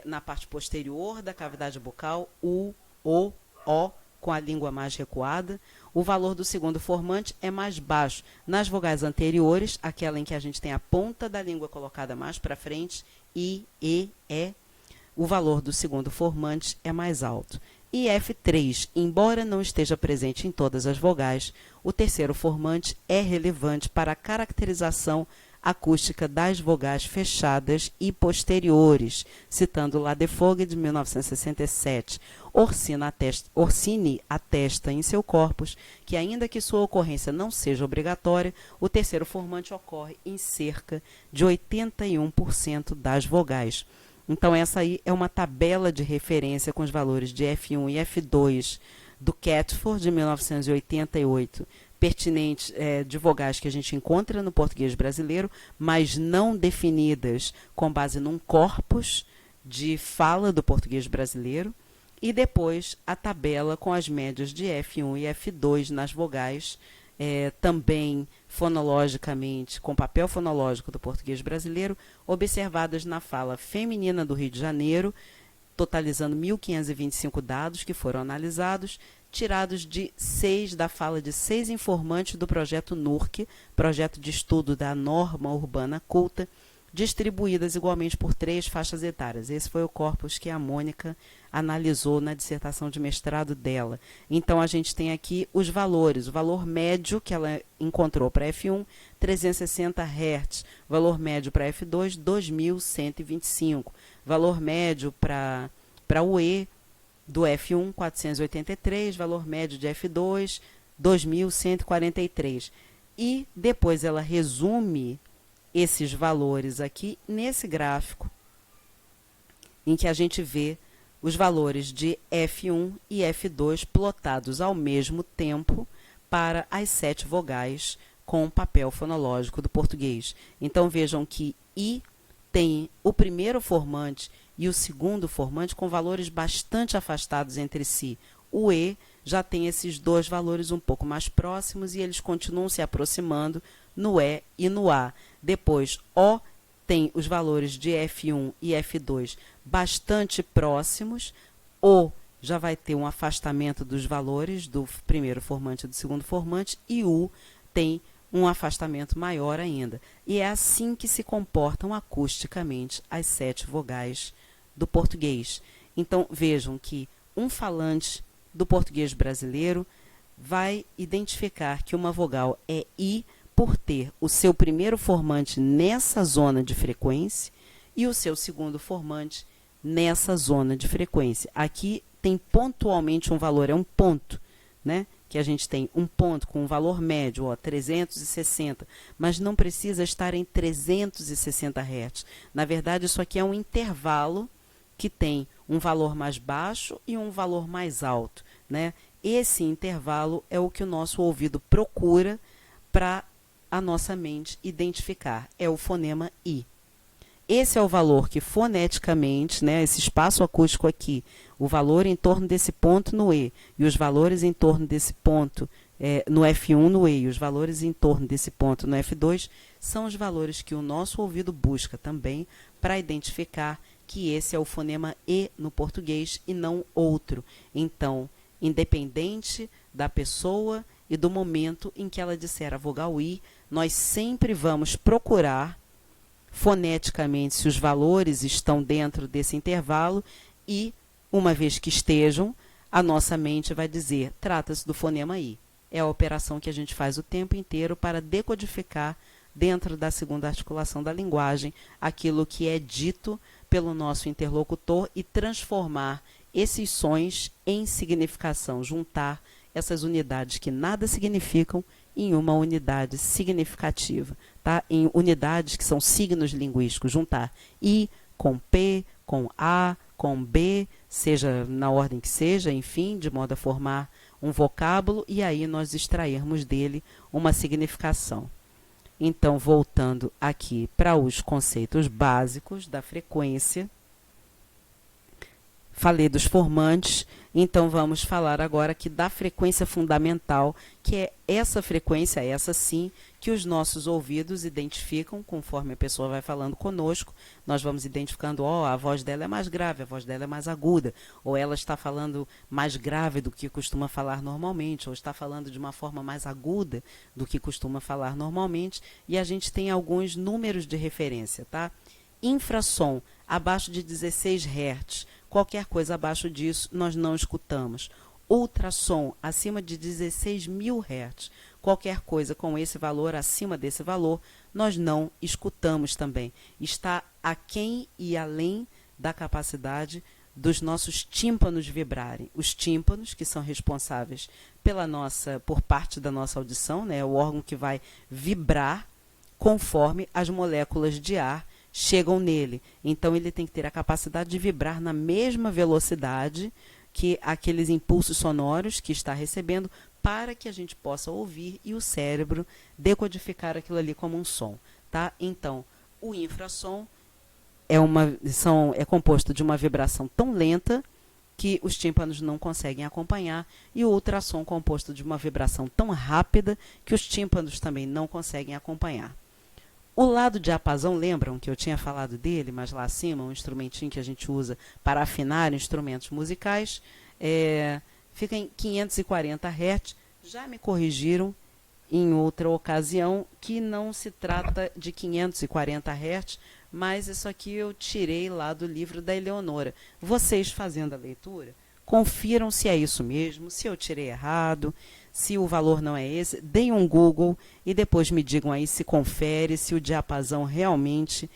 na parte posterior da cavidade bucal, U, O, com a língua mais recuada. O valor do segundo formante é mais baixo. Nas vogais anteriores, aquela em que a gente tem a ponta da língua colocada mais para frente, I, E, o valor do segundo formante é mais alto. E F3, embora não esteja presente em todas as vogais, o terceiro formante é relevante para a caracterização acústica das vogais fechadas e posteriores, citando Ladefoged, de 1967. Orsini atesta em seu corpus que, ainda que sua ocorrência não seja obrigatória, o terceiro formante ocorre em cerca de 81% das vogais. Então, essa aí é uma tabela de referência com os valores de F1 e F2 do Catford, de 1988, pertinentes de vogais que a gente encontra no português brasileiro, mas não definidas com base num corpus de fala do português brasileiro, e depois a tabela com as médias de F1 e F2 nas vogais, também fonologicamente, com papel fonológico do português brasileiro, observadas na fala feminina do Rio de Janeiro, totalizando 1.525 dados que foram analisados, tirados da fala de 6 informantes do projeto NURC, projeto de estudo da norma urbana culta, distribuídas igualmente por 3 faixas etárias. Esse foi o corpus que a Mônica analisou na dissertação de mestrado dela. Então, a gente tem aqui os valores. O valor médio que ela encontrou para F1, 360 Hz. Valor médio para F2, 2.125. Valor médio para o E do F1, 483. Valor médio de F2, 2.143. E depois ela resume esses valores aqui nesse gráfico, em que a gente vê os valores de F1 e F2 plotados ao mesmo tempo para as 7 vogais com o papel fonológico do português. Então, vejam que I tem o primeiro formante e o segundo formante com valores bastante afastados entre si. O E já tem esses 2 valores um pouco mais próximos e eles continuam se aproximando no E e no A. Depois, O tem os valores de F1 e F2 bastante próximos. O já vai ter um afastamento dos valores do primeiro formante e do segundo formante. E U tem um afastamento maior ainda. E é assim que se comportam acusticamente as 7 vogais do português. Então, vejam que um falante do português brasileiro vai identificar que uma vogal é I por ter o seu primeiro formante nessa zona de frequência e o seu segundo formante nessa zona de frequência. Aqui tem pontualmente um valor, é um ponto, né? Que a gente tem um ponto com um valor médio, ó, 360, mas não precisa estar em 360 Hz. Na verdade, isso aqui é um intervalo que tem um valor mais baixo e um valor mais alto, né? Esse intervalo é o que o nosso ouvido procura para a nossa mente identificar. É o fonema I. Esse é o valor que foneticamente, né, esse espaço acústico aqui, o valor em torno desse ponto no E, e os valores em torno desse ponto no F1 no E, e os valores em torno desse ponto no F2, são os valores que o nosso ouvido busca também para identificar que esse é o fonema E no português e não outro. Então, independente da pessoa e do momento em que ela disser a vogal I, nós sempre vamos procurar foneticamente se os valores estão dentro desse intervalo e, uma vez que estejam, a nossa mente vai dizer, trata-se do fonema I. É a operação que a gente faz o tempo inteiro para decodificar dentro da segunda articulação da linguagem aquilo que é dito pelo nosso interlocutor e transformar esses sons em significação, juntar essas unidades que nada significam em uma unidade significativa, tá? Em unidades que são signos linguísticos, juntar I com P, com A, com B, seja na ordem que seja, enfim, de modo a formar um vocábulo e aí nós extrairmos dele uma significação. Então, voltando aqui para os conceitos básicos da frequência, falei dos formantes, então vamos falar agora aqui da frequência fundamental, que é essa frequência, essa sim, que os nossos ouvidos identificam conforme a pessoa vai falando conosco. Nós vamos identificando, ó, a voz dela é mais grave, a voz dela é mais aguda, ou ela está falando mais grave do que costuma falar normalmente, ou está falando de uma forma mais aguda do que costuma falar normalmente, e a gente tem alguns números de referência, tá? Infrassom, abaixo de 16 Hz. Qualquer coisa abaixo disso, nós não escutamos. Ultrassom, acima de 16.000 Hz. Qualquer coisa com esse valor, acima desse valor, nós não escutamos também. Está aquém e além da capacidade dos nossos tímpanos vibrarem. Os tímpanos, que são responsáveis por parte da nossa audição, né, o órgão que vai vibrar conforme as moléculas de ar chegam nele. Então, ele tem que ter a capacidade de vibrar na mesma velocidade que aqueles impulsos sonoros que está recebendo para que a gente possa ouvir e o cérebro decodificar aquilo ali como um som. Tá? Então, o infrassom é composto de uma vibração tão lenta que os tímpanos não conseguem acompanhar e o ultrassom composto de uma vibração tão rápida que os tímpanos também não conseguem acompanhar. O lado diapasão, lembram que eu tinha falado dele, mas lá acima, um instrumentinho que a gente usa para afinar instrumentos musicais, fica em 540 Hz. Já me corrigiram em outra ocasião que não se trata de 540 Hz, mas isso aqui eu tirei lá do livro da Eleonora. Vocês fazendo a leitura, confiram se é isso mesmo, se eu tirei errado, se o valor não é esse, deem um Google e depois me digam aí se confere, se o diapasão realmente,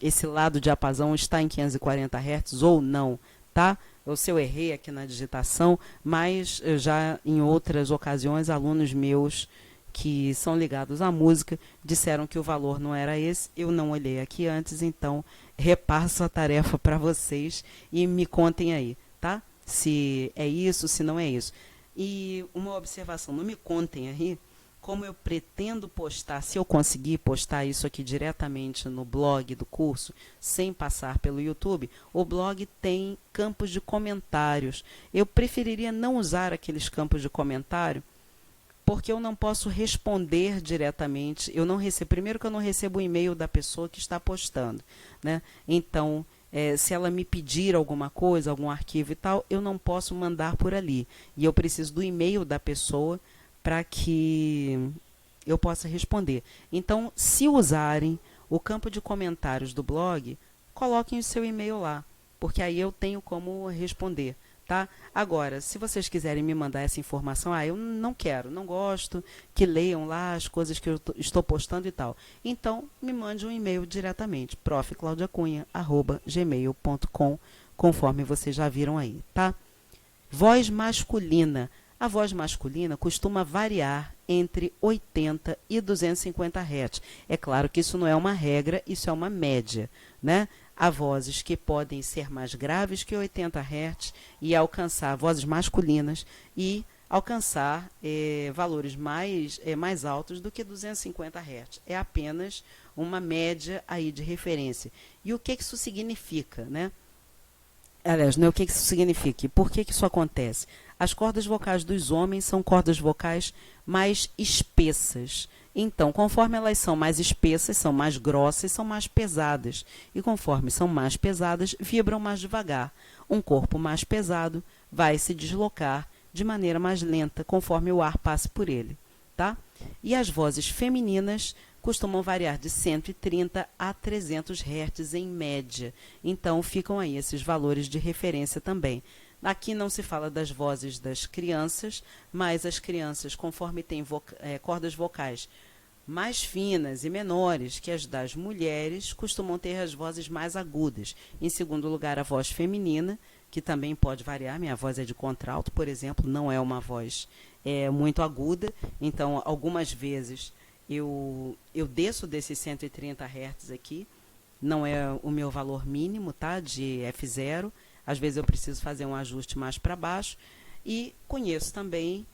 esse lado diapasão está em 540 Hz ou não, tá? Ou se eu errei aqui na digitação, mas já em outras ocasiões, alunos meus que são ligados à música disseram que o valor não era esse. Eu não olhei aqui antes, então repasso a tarefa para vocês e me contem aí, tá? Se é isso, se não é isso. E uma observação, não me contem aí como eu pretendo postar, se eu conseguir postar isso aqui diretamente no blog do curso, sem passar pelo YouTube. O blog tem campos de comentários. Eu preferiria não usar aqueles campos de comentário, porque eu não posso responder diretamente. Eu não recebo, primeiro que eu não recebo o e-mail da pessoa que está postando, né? Então, se ela me pedir alguma coisa, algum arquivo e tal, eu não posso mandar por ali. E eu preciso do e-mail da pessoa para que eu possa responder. Então, se usarem o campo de comentários do blog, coloquem o seu e-mail lá, porque aí eu tenho como responder. Tá? Agora, se vocês quiserem me mandar essa informação, eu não quero, não gosto que leiam lá as coisas que eu estou postando e tal. Então, me mande um e-mail diretamente, profclaudiacunha@gmail.com, conforme vocês já viram aí, tá? Voz masculina. A voz masculina costuma variar entre 80 e 250 Hz. É claro que isso não é uma regra, isso é uma média, né? Há vozes que podem ser mais graves que 80 Hz e alcançar vozes masculinas e alcançar valores mais altos do que 250 Hz. É apenas uma média aí de referência. E o que isso significa, né? Aliás, não é o que isso significa e por que isso acontece. As cordas vocais dos homens são cordas vocais mais espessas. Então, conforme elas são mais espessas, são mais grossas, são mais pesadas. E conforme são mais pesadas, vibram mais devagar. Um corpo mais pesado vai se deslocar de maneira mais lenta, conforme o ar passe por ele, tá? E as vozes femininas costumam variar de 130 a 300 Hz em média. Então, ficam aí esses valores de referência também. Aqui não se fala das vozes das crianças, mas as crianças, conforme têm cordas vocais mais finas e menores que as das mulheres, costumam ter as vozes mais agudas. Em segundo lugar, a voz feminina, que também pode variar. Minha voz é de contralto, por exemplo, não é uma voz muito aguda. Então, algumas vezes eu desço desses 130 Hz aqui, não é o meu valor mínimo, tá, de F0. Às vezes eu preciso fazer um ajuste mais para baixo. E conheço também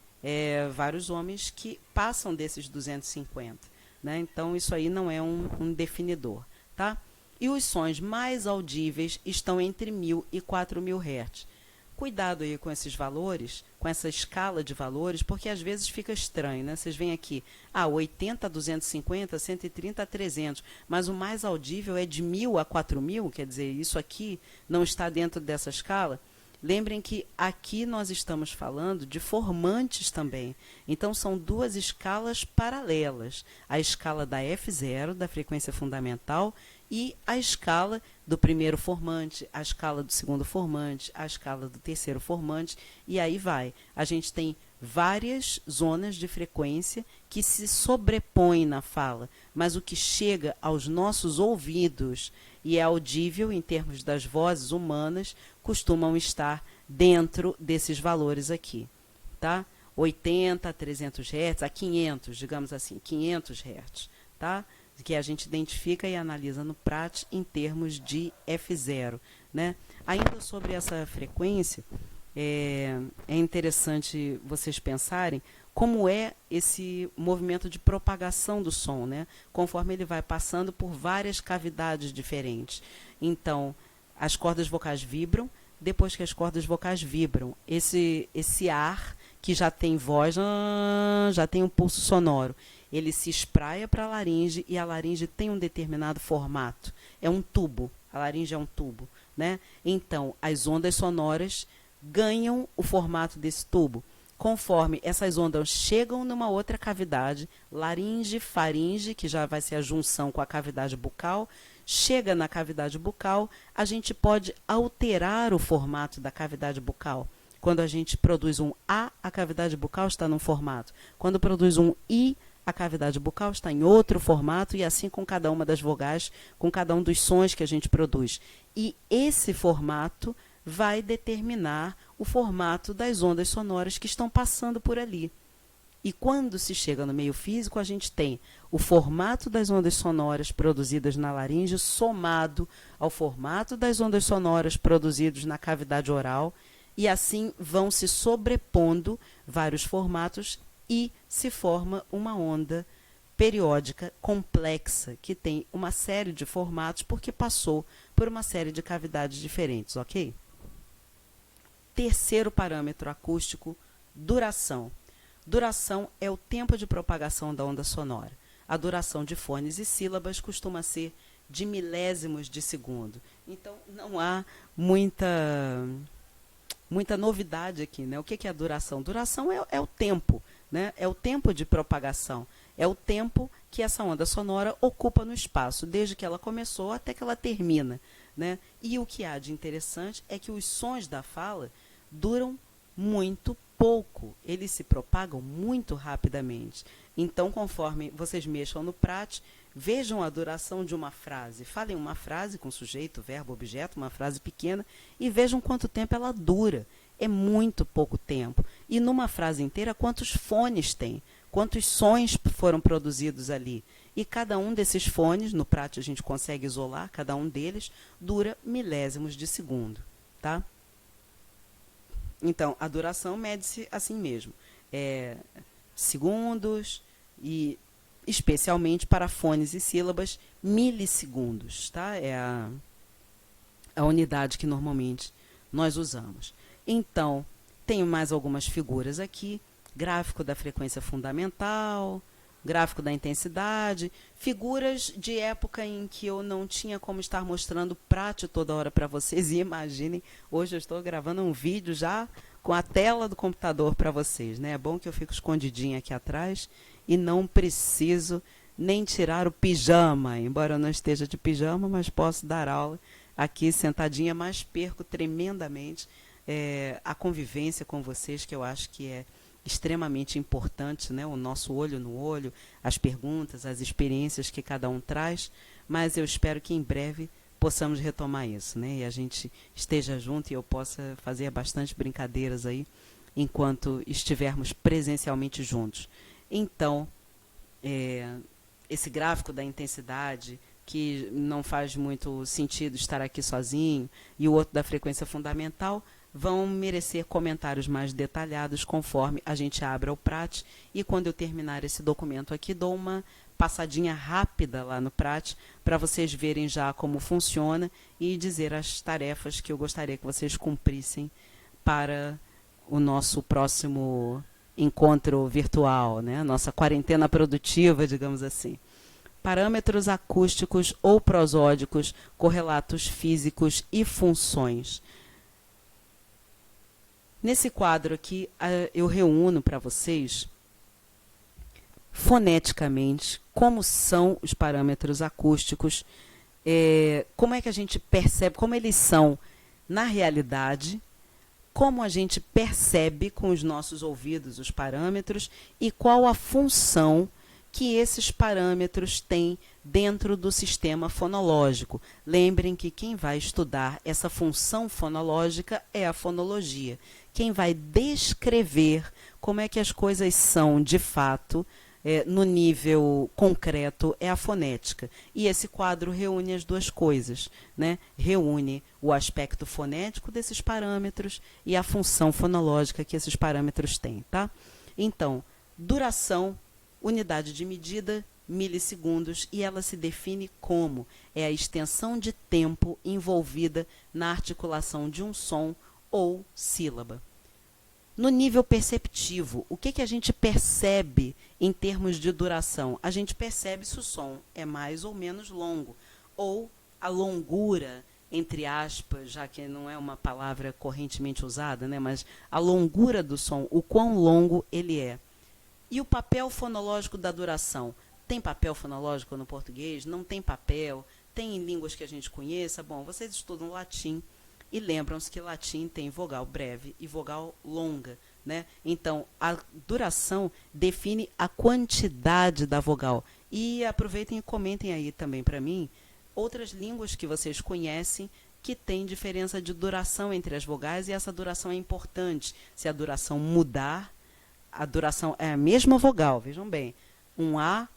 vários homens que passam desses 250. Né? Então, isso aí não é um definidor. Tá? E os sons mais audíveis estão entre 1.000 e 4.000 Hz. Cuidado aí com esses valores, com essa escala de valores, porque às vezes fica estranho, né? Vocês veem aqui, 80 a 250, 130 a 300, mas o mais audível é de 1.000 a 4.000, quer dizer, isso aqui não está dentro dessa escala. Lembrem que aqui nós estamos falando de formantes também. Então, são duas escalas paralelas. A escala da F0, da frequência fundamental, e a escala do primeiro formante, a escala do segundo formante, a escala do terceiro formante, e aí vai. A gente tem várias zonas de frequência que se sobrepõem na fala, mas o que chega aos nossos ouvidos e é audível em termos das vozes humanas, costumam estar dentro desses valores aqui, tá? 80 a 300 Hz, a 500, digamos assim, 500 Hz, tá? Que a gente identifica e analisa no PRAT em termos de F0, né? Ainda sobre essa frequência, é interessante vocês pensarem como é esse movimento de propagação do som, né? Conforme ele vai passando por várias cavidades diferentes. Então, as cordas vocais vibram. Depois que as cordas vocais vibram, esse ar que já tem voz, já tem um pulso sonoro, ele se espraia para a laringe e a laringe tem um determinado formato. É um tubo, a laringe é um tubo, né? Então, as ondas sonoras ganham o formato desse tubo. Conforme essas ondas chegam numa outra cavidade, laringe, faringe, que já vai ser a junção com a cavidade bucal, chega na cavidade bucal, a gente pode alterar o formato da cavidade bucal. Quando a gente produz um A, a cavidade bucal está num formato. Quando produz um I, a cavidade bucal está em outro formato, e assim com cada uma das vogais, com cada um dos sons que a gente produz. E esse formato vai determinar o formato das ondas sonoras que estão passando por ali. E quando se chega no meio físico, a gente tem o formato das ondas sonoras produzidas na laringe somado ao formato das ondas sonoras produzidas na cavidade oral, e assim vão se sobrepondo vários formatos e se forma uma onda periódica complexa, que tem uma série de formatos porque passou por uma série de cavidades diferentes, ok? Terceiro parâmetro acústico, duração. Duração é o tempo de propagação da onda sonora. A duração de fones e sílabas costuma ser de milésimos de segundo. Então, não há muita novidade aqui, né? O que é a duração? Duração é o tempo, né? É o tempo de propagação. É o tempo que essa onda sonora ocupa no espaço, desde que ela começou até que ela termina, né? E o que há de interessante é que os sons da fala duram muito pouco, eles se propagam muito rapidamente. Então, conforme vocês mexam no Prat, vejam a duração de uma frase. Falem uma frase com sujeito, verbo, objeto, uma frase pequena, e vejam quanto tempo ela dura. É muito pouco tempo. E numa frase inteira, quantos fones tem? Quantos sons foram produzidos ali? E cada um desses fones, no Prat a gente consegue isolar, cada um deles dura milésimos de segundo, tá? Então, a duração mede-se assim mesmo. Segundos e, especialmente para fones e sílabas, milissegundos, tá? É a unidade que normalmente nós usamos. Então, tenho mais algumas figuras aqui. Gráfico da frequência fundamental, gráfico da intensidade, figuras de época em que eu não tinha como estar mostrando Prat toda hora para vocês. E imaginem, hoje eu estou gravando um vídeo já com a tela do computador para vocês, né? É bom que eu fico escondidinha aqui atrás e não preciso nem tirar o pijama, embora eu não esteja de pijama, mas posso dar aula aqui sentadinha, mas perco tremendamente a convivência com vocês, que eu acho que é extremamente importante, né? O nosso olho no olho, as perguntas, as experiências que cada um traz, mas eu espero que em breve possamos retomar isso, né? E a gente esteja junto e eu possa fazer bastante brincadeiras aí enquanto estivermos presencialmente juntos. Então, esse gráfico da intensidade, que não faz muito sentido estar aqui sozinho, e o outro da frequência fundamental, vão merecer comentários mais detalhados conforme a gente abra o Prat, e quando eu terminar esse documento aqui, dou uma passadinha rápida lá no Prat, para vocês verem já como funciona e dizer as tarefas que eu gostaria que vocês cumprissem para o nosso próximo encontro virtual, né? Nossa quarentena produtiva, digamos assim. Parâmetros acústicos ou prosódicos, correlatos físicos e funções. Nesse quadro aqui, eu reúno para vocês, foneticamente, como são os parâmetros acústicos, como é que a gente percebe, como eles são na realidade, como a gente percebe com os nossos ouvidos os parâmetros e qual a função que esses parâmetros têm dentro do sistema fonológico. Lembrem que quem vai estudar essa função fonológica é a fonologia. Quem vai descrever como é que as coisas são de fato, no nível concreto, é a fonética. E esse quadro reúne as duas coisas, né? Reúne o aspecto fonético desses parâmetros e a função fonológica que esses parâmetros têm, tá? Então, duração, unidade de medida, milissegundos, e ela se define como a extensão de tempo envolvida na articulação de um som ou sílaba. No nível perceptivo, o que, que a gente percebe em termos de duração? A gente percebe se o som é mais ou menos longo, ou a longura, entre aspas, já que não é uma palavra correntemente usada, né, mas a longura do som, o quão longo ele é. E o papel fonológico da duração? Tem papel fonológico no português? Não tem papel? Tem em línguas que a gente conheça? Bom, vocês estudam latim e lembram-se que latim tem vogal breve e vogal longa, né? Então, a duração define a quantidade da vogal. E aproveitem e comentem aí também para mim outras línguas que vocês conhecem que tem diferença de duração entre as vogais, e essa duração é importante. Se a duração mudar, a duração é a mesma vogal, vejam bem, um A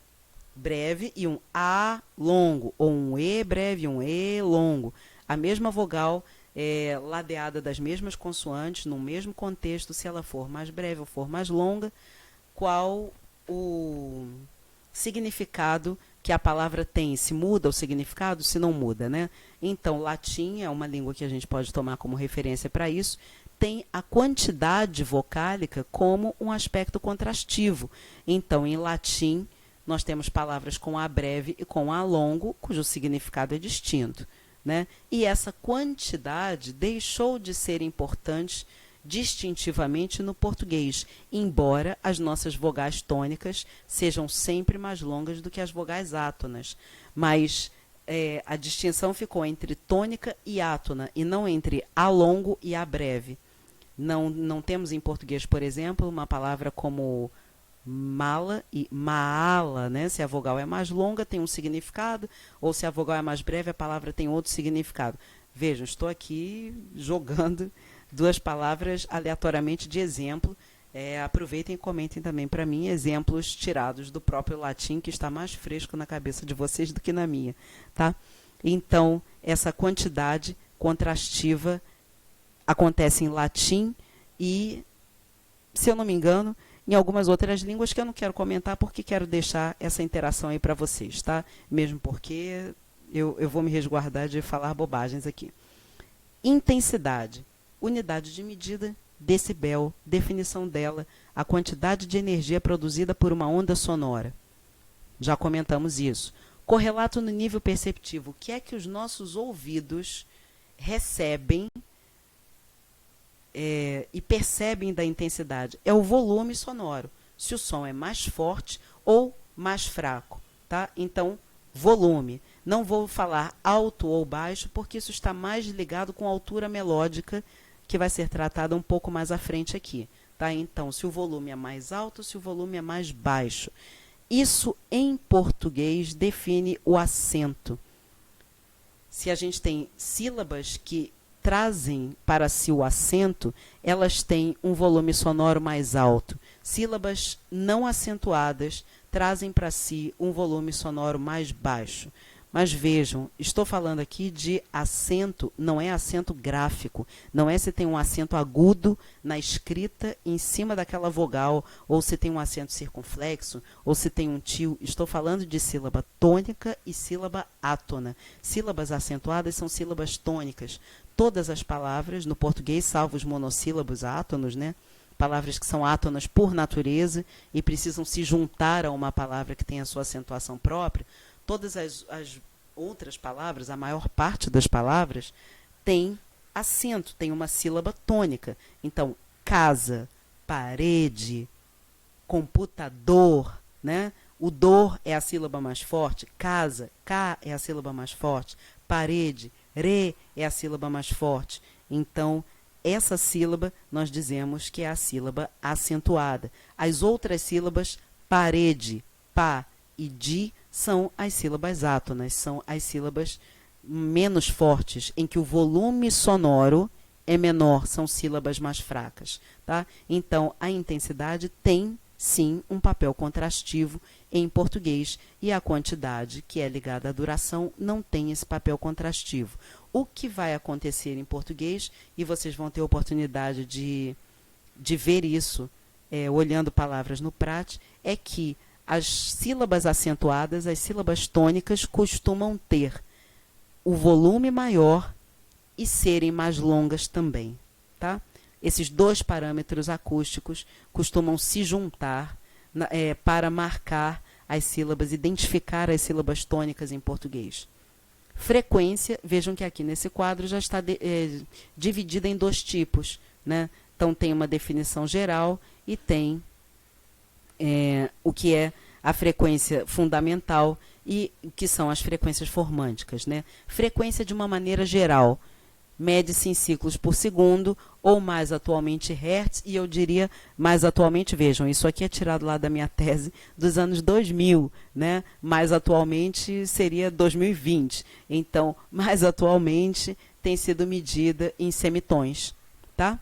breve e um A longo, ou um E breve e um E longo. A mesma vogal ladeada das mesmas consoantes, no mesmo contexto, se ela for mais breve ou for mais longa, qual o significado que a palavra tem, se muda o significado, se não muda, né? Então, latim é uma língua que a gente pode tomar como referência para isso, tem a quantidade vocálica como um aspecto contrastivo. Então, em latim, nós temos palavras com A breve e com A longo, cujo significado é distinto, né? E essa quantidade deixou de ser importante distintivamente no português, embora as nossas vogais tônicas sejam sempre mais longas do que as vogais átonas. Mas a distinção ficou entre tônica e átona, e não entre A longo e A breve. Não temos em português, por exemplo, uma palavra como mala e maala, né? Se a vogal é mais longa, tem um significado, ou se a vogal é mais breve, a palavra tem outro significado. Vejam, estou aqui jogando duas palavras aleatoriamente de exemplo. Aproveitem e comentem também para mim exemplos tirados do próprio latim, que está mais fresco na cabeça de vocês do que na minha, tá? Então, essa quantidade contrastiva acontece em latim e, se eu não me engano, em algumas outras línguas que eu não quero comentar porque quero deixar essa interação aí para vocês, tá? Mesmo porque eu vou me resguardar de falar bobagens aqui. Intensidade, unidade de medida, decibel, definição dela, a quantidade de energia produzida por uma onda sonora. Já comentamos isso. Correlato no nível perceptivo, o que é que os nossos ouvidos recebem e percebem da intensidade? É o volume sonoro, se o som é mais forte ou mais fraco, tá? Então, volume. Não vou falar alto ou baixo, porque isso está mais ligado com a altura melódica, que vai ser tratada um pouco mais à frente aqui, tá? Então, se o volume é mais alto, se o volume é mais baixo. Isso, em português, define o acento. Se a gente tem sílabas que trazem para si o acento, elas têm um volume sonoro mais alto. Sílabas não acentuadas trazem para si um volume sonoro mais baixo. Mas vejam, estou falando aqui de acento, não é acento gráfico, não é se tem um acento agudo na escrita em cima daquela vogal, ou se tem um acento circunflexo, ou se tem um tio. Estou falando de sílaba tônica e sílaba átona. Sílabas acentuadas são sílabas tônicas. Todas as palavras, no português, salvo os monossílabos átonos, né? Palavras que são átonas por natureza e precisam se juntar a uma palavra que tem a sua acentuação própria, todas as outras palavras, a maior parte das palavras, tem acento, tem uma sílaba tônica. Então, casa, parede, computador, né? O dor é a sílaba mais forte, casa, K é a sílaba mais forte, parede, re é a sílaba mais forte. Então, essa sílaba nós dizemos que é a sílaba acentuada. As outras sílabas, parede, pá e di, são as sílabas átonas, são as sílabas menos fortes, em que o volume sonoro é menor, são sílabas mais fracas, tá? Então, a intensidade tem, sim, um papel contrastivo em português, e a quantidade, que é ligada à duração, não tem esse papel contrastivo. O que vai acontecer em português, e vocês vão ter oportunidade de ver isso olhando palavras no Prat, é que as sílabas acentuadas, as sílabas tônicas, costumam ter o volume maior e serem mais longas também, tá? Esses dois parâmetros acústicos costumam se juntar para marcar as sílabas, identificar as sílabas tônicas em português. Frequência, vejam que aqui nesse quadro já está dividida em dois tipos, né? Então tem uma definição geral e tem o que é a frequência fundamental e o que são as frequências formânticas, né? Frequência de uma maneira geral, mede-se em ciclos por segundo, ou mais atualmente hertz, e eu diria mais atualmente, vejam, isso aqui é tirado lá da minha tese dos anos 2000, né? Mais atualmente seria 2020. Então, mais atualmente tem sido medida em semitons, tá?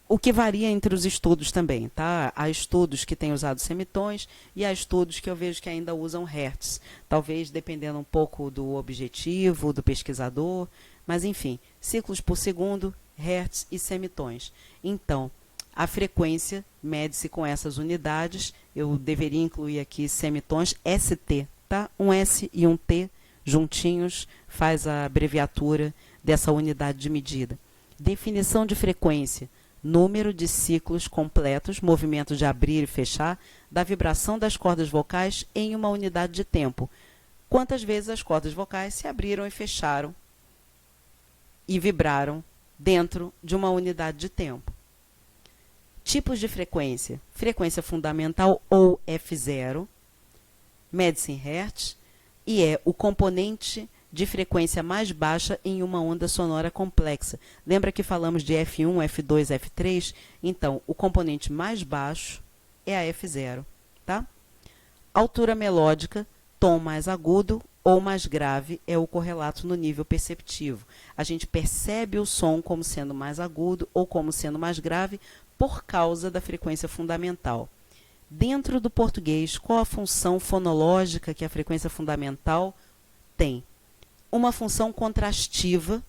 O que varia entre os estudos também, tá? Há estudos que têm usado semitons e há estudos que eu vejo que ainda usam hertz, talvez dependendo um pouco do objetivo, do pesquisador, mas enfim, ciclos por segundo, hertz e semitons. Então, a frequência mede-se com essas unidades, eu deveria incluir aqui semitons ST, tá? Um S e um T juntinhos faz a abreviatura dessa unidade de medida. Definição de frequência: número de ciclos completos, movimento de abrir e fechar, da vibração das cordas vocais em uma unidade de tempo. Quantas vezes as cordas vocais se abriram e fecharam e vibraram dentro de uma unidade de tempo. Tipos de frequência: frequência fundamental ou F0, mede-se em hertz, e é o componente de frequência mais baixa em uma onda sonora complexa. Lembra que falamos de F1, F2, F3? Então, o componente mais baixo é a F0, tá? Altura melódica, tom mais agudo ou mais grave é o correlato no nível perceptivo. A gente percebe o som como sendo mais agudo ou como sendo mais grave por causa da frequência fundamental. Dentro do português, qual a função fonológica que a frequência fundamental tem? Uma função contrastiva,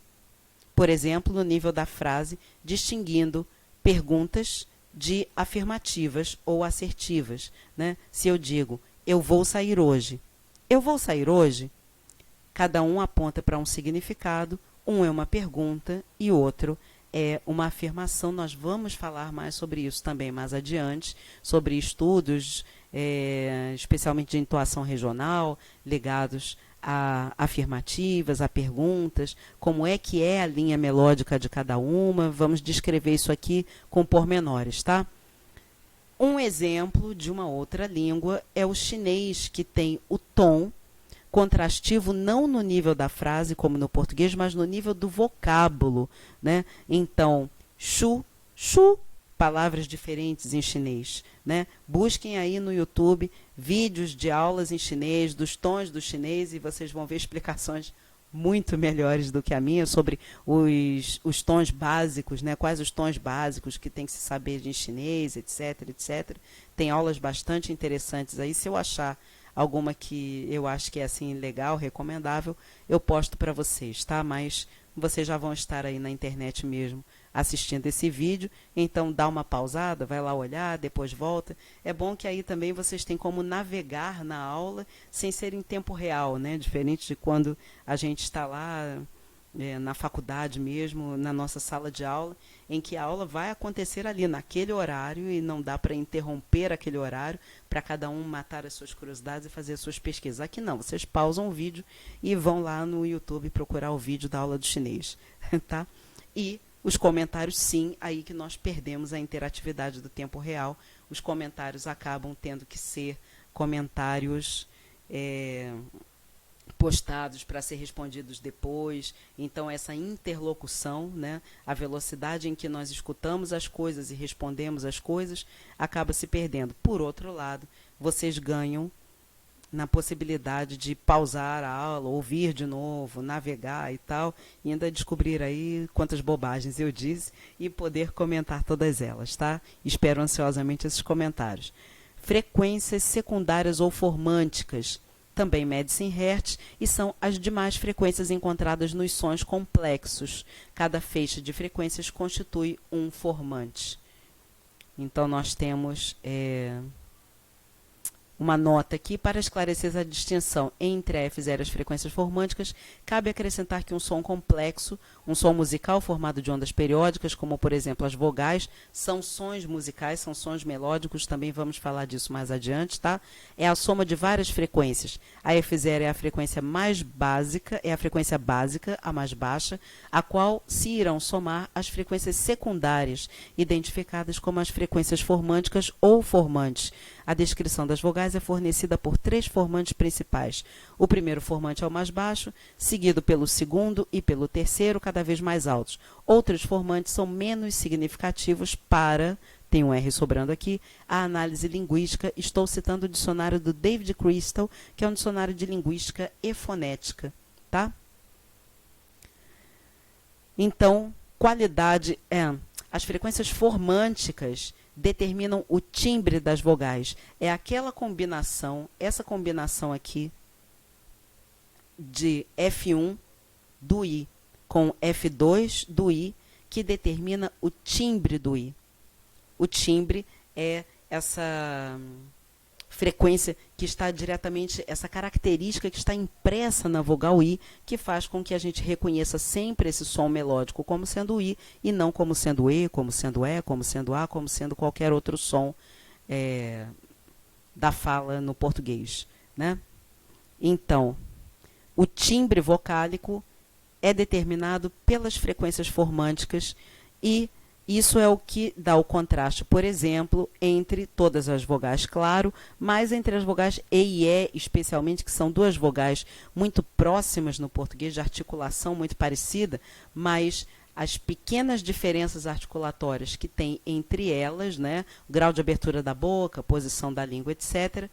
por exemplo, no nível da frase, distinguindo perguntas de afirmativas ou assertivas, né? Se eu digo, eu vou sair hoje, eu vou sair hoje, cada um aponta para um significado, um é uma pergunta e outro é uma afirmação. Nós vamos falar mais sobre isso também mais adiante, sobre estudos, especialmente de entoação regional, ligados a afirmativas, a perguntas, como é que é a linha melódica de cada uma. Vamos descrever isso aqui com pormenores, tá? Um exemplo de uma outra língua é o chinês, que tem o tom contrastivo não no nível da frase, como no português, mas no nível do vocábulo, né? Então, shu, shu, palavras diferentes em chinês, né? Busquem aí no YouTube vídeos de aulas em chinês, dos tons do chinês, e vocês vão ver explicações muito melhores do que a minha sobre os tons básicos, né? Quais os tons básicos que tem que se saber em chinês, etc, etc. Tem aulas bastante interessantes aí. Se eu achar alguma que eu acho que é assim legal, recomendável, eu posto para vocês, tá? Mas vocês já vão estar aí na internet mesmo assistindo esse vídeo, então dá uma pausada, vai lá olhar, depois volta. É bom que aí também vocês têm como navegar na aula sem ser em tempo real, né? Diferente de quando a gente está lá na faculdade mesmo, na nossa sala de aula, em que a aula vai acontecer ali naquele horário e não dá para interromper aquele horário para cada um matar as suas curiosidades e fazer as suas pesquisas. Aqui não, vocês pausam o vídeo e vão lá no YouTube procurar o vídeo da aula do chinês, tá? E os comentários, sim, aí que nós perdemos a interatividade do tempo real. Os comentários acabam tendo que ser comentários postados para ser respondidos depois. Então, essa interlocução, né, a velocidade em que nós escutamos as coisas e respondemos as coisas, acaba se perdendo. Por outro lado, vocês ganham na possibilidade de pausar a aula, ouvir de novo, navegar e tal, e ainda descobrir aí quantas bobagens eu disse e poder comentar todas elas, tá? Espero ansiosamente esses comentários. Frequências secundárias ou formânticas, também mede-se em hertz, e são as demais frequências encontradas nos sons complexos. Cada feixe de frequências constitui um formante. Então, nós temos uma nota aqui para esclarecer a distinção entre a F0 e as frequências formânticas. Cabe acrescentar que um som complexo, um som musical formado de ondas periódicas, como por exemplo as vogais, são sons musicais, são sons melódicos, também vamos falar disso mais adiante, tá? É a soma de várias frequências. A F0 é a frequência mais básica, é a frequência básica, a mais baixa, a qual se irão somar as frequências secundárias, identificadas como as frequências formânticas ou formantes. A descrição das vogais é fornecida por 3 formantes principais. O primeiro formante é o mais baixo, seguido pelo segundo e pelo terceiro, cada vez mais altos. Outros formantes são menos significativos para, tem um R sobrando aqui, a análise linguística. Estou citando o dicionário do David Crystal, que é um dicionário de linguística e fonética, tá? Então, qualidade é... As frequências formânticas determinam o timbre das vogais. É aquela combinação, essa combinação aqui de F1 do I com F2 do I que determina o timbre do I. O timbre é essa frequência que está diretamente, essa característica que está impressa na vogal I, que faz com que a gente reconheça sempre esse som melódico como sendo I, e não como sendo E, como sendo E, como sendo A, como sendo qualquer outro som da fala no português, né? Então, o timbre vocálico é determinado pelas frequências formânticas e isso é o que dá o contraste, por exemplo, entre todas as vogais, claro, mas entre as vogais E e E, especialmente, que são duas vogais muito próximas no português, de articulação muito parecida, mas as pequenas diferenças articulatórias que tem entre elas, né, o grau de abertura da boca, posição da língua, etc.,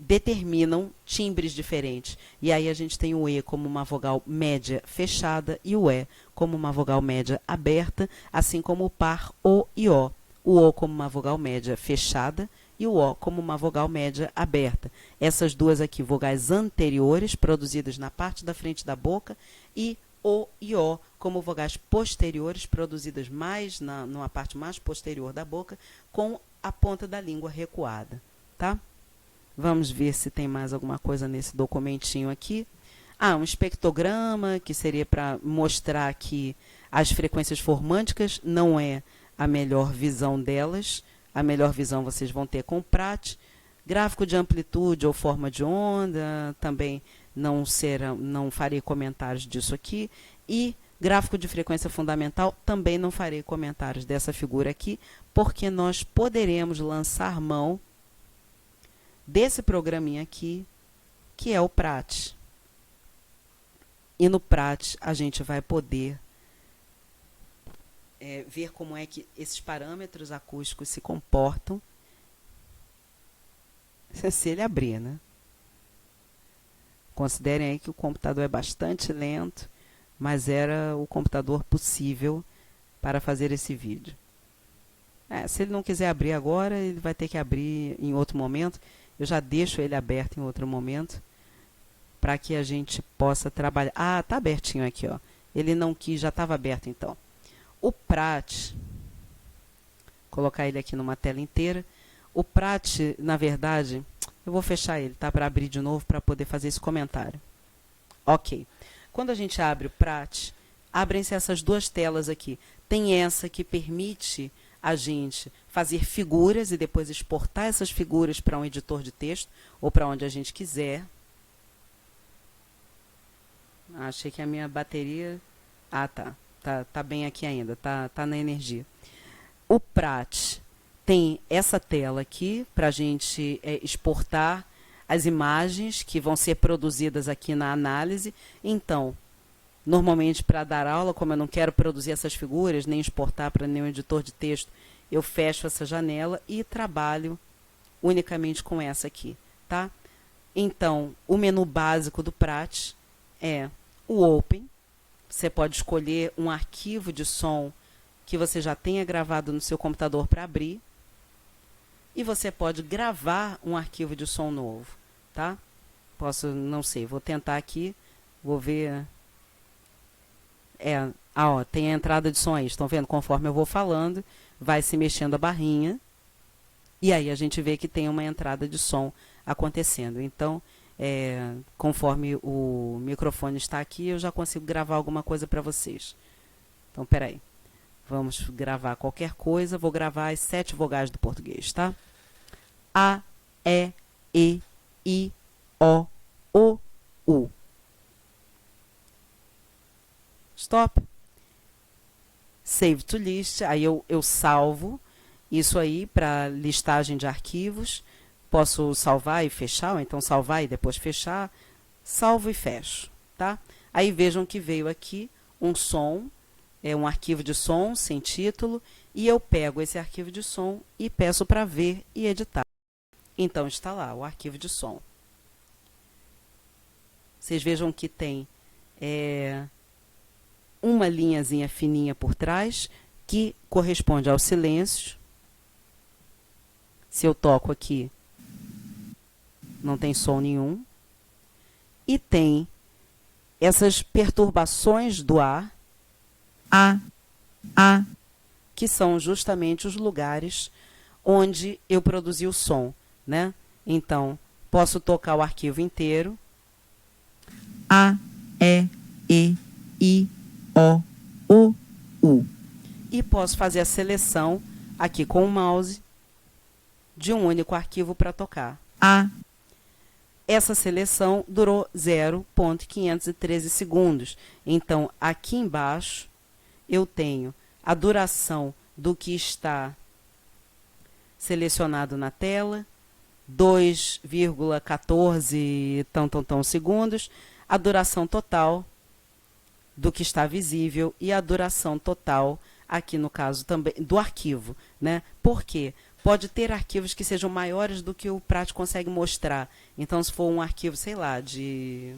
determinam timbres diferentes. E aí a gente tem o E como uma vogal média fechada e o E como uma vogal média aberta, assim como o par O e O. O O como uma vogal média fechada e o O como uma vogal média aberta. Essas duas aqui, vogais anteriores, produzidas na parte da frente da boca, e O e O como vogais posteriores, produzidas mais numa parte mais posterior da boca, com a ponta da língua recuada. Tá? Vamos ver se tem mais alguma coisa nesse documentinho aqui. Um espectrograma, que seria para mostrar que as frequências formânticas não é a melhor visão delas. A melhor visão vocês vão ter com o PRAT. Gráfico de amplitude ou forma de onda, também não farei comentários disso aqui. E gráfico de frequência fundamental, também não farei comentários dessa figura aqui, porque nós poderemos lançar mão desse programinha aqui, que é o PRAT. E no PRAT a gente vai poder ver como é que esses parâmetros acústicos se comportam se ele abrir, né? Considerem aí que o computador é bastante lento, mas era o computador possível para fazer esse vídeo. Se ele não quiser abrir agora, ele vai ter que abrir em outro momento. Eu já deixo ele aberto em outro momento, para que a gente possa trabalhar. Tá abertinho aqui, ó. Ele não quis, já estava aberto então. O PRAT, colocar ele aqui numa tela inteira. O PRAT, na verdade, eu vou fechar ele, tá? Para abrir de novo, para poder fazer esse comentário. Ok. Quando a gente abre o PRAT, abrem-se essas duas telas aqui. Tem essa que permite a gente fazer figuras e depois exportar essas figuras para um editor de texto ou para onde a gente quiser. Achei que a minha bateria... tá bem aqui ainda, tá na energia. O PRAT tem essa tela aqui para a gente exportar as imagens que vão ser produzidas aqui na análise. Então, normalmente para dar aula, como eu não quero produzir essas figuras, nem exportar para nenhum editor de texto, eu fecho essa janela e trabalho unicamente com essa aqui, tá? Então, o menu básico do PRAT é o Open. Você pode escolher um arquivo de som que você já tenha gravado no seu computador para abrir. E você pode gravar um arquivo de som novo, tá? Não sei, vou tentar aqui, vou ver... tem a entrada de som aí, estão vendo? Conforme eu vou falando, vai se mexendo a barrinha. E aí a gente vê que tem uma entrada de som acontecendo. Então, conforme o microfone está aqui, eu já consigo gravar alguma coisa para vocês. Então, peraí. Vamos gravar qualquer coisa. Vou gravar as 7 vogais do português, tá? A, E, I, O, U. Stop. Save to list. Aí eu salvo isso aí para listagem de arquivos. Posso salvar e fechar, ou então salvar e depois fechar. Salvo e fecho, tá? Aí vejam que veio aqui um som, um arquivo de som sem título, e eu pego esse arquivo de som e peço para ver e editar. Então está lá o arquivo de som. Vocês vejam que tem uma linhazinha fininha por trás, que corresponde ao silêncio. Se eu toco aqui, não tem som nenhum. E tem essas perturbações do ar, que são justamente os lugares onde eu produzi o som, né? Então, posso tocar o arquivo inteiro. A, E, I, O, U. E posso fazer a seleção aqui com o mouse de um único arquivo para tocar. Essa seleção durou 0,513 segundos. Então, aqui embaixo, eu tenho a duração do que está selecionado na tela, 2,14 segundos, a duração total do que está visível e a duração total, aqui no caso também, do arquivo, né? Por quê? Pode ter arquivos que sejam maiores do que o Prati consegue mostrar. Então, se for um arquivo, sei lá, de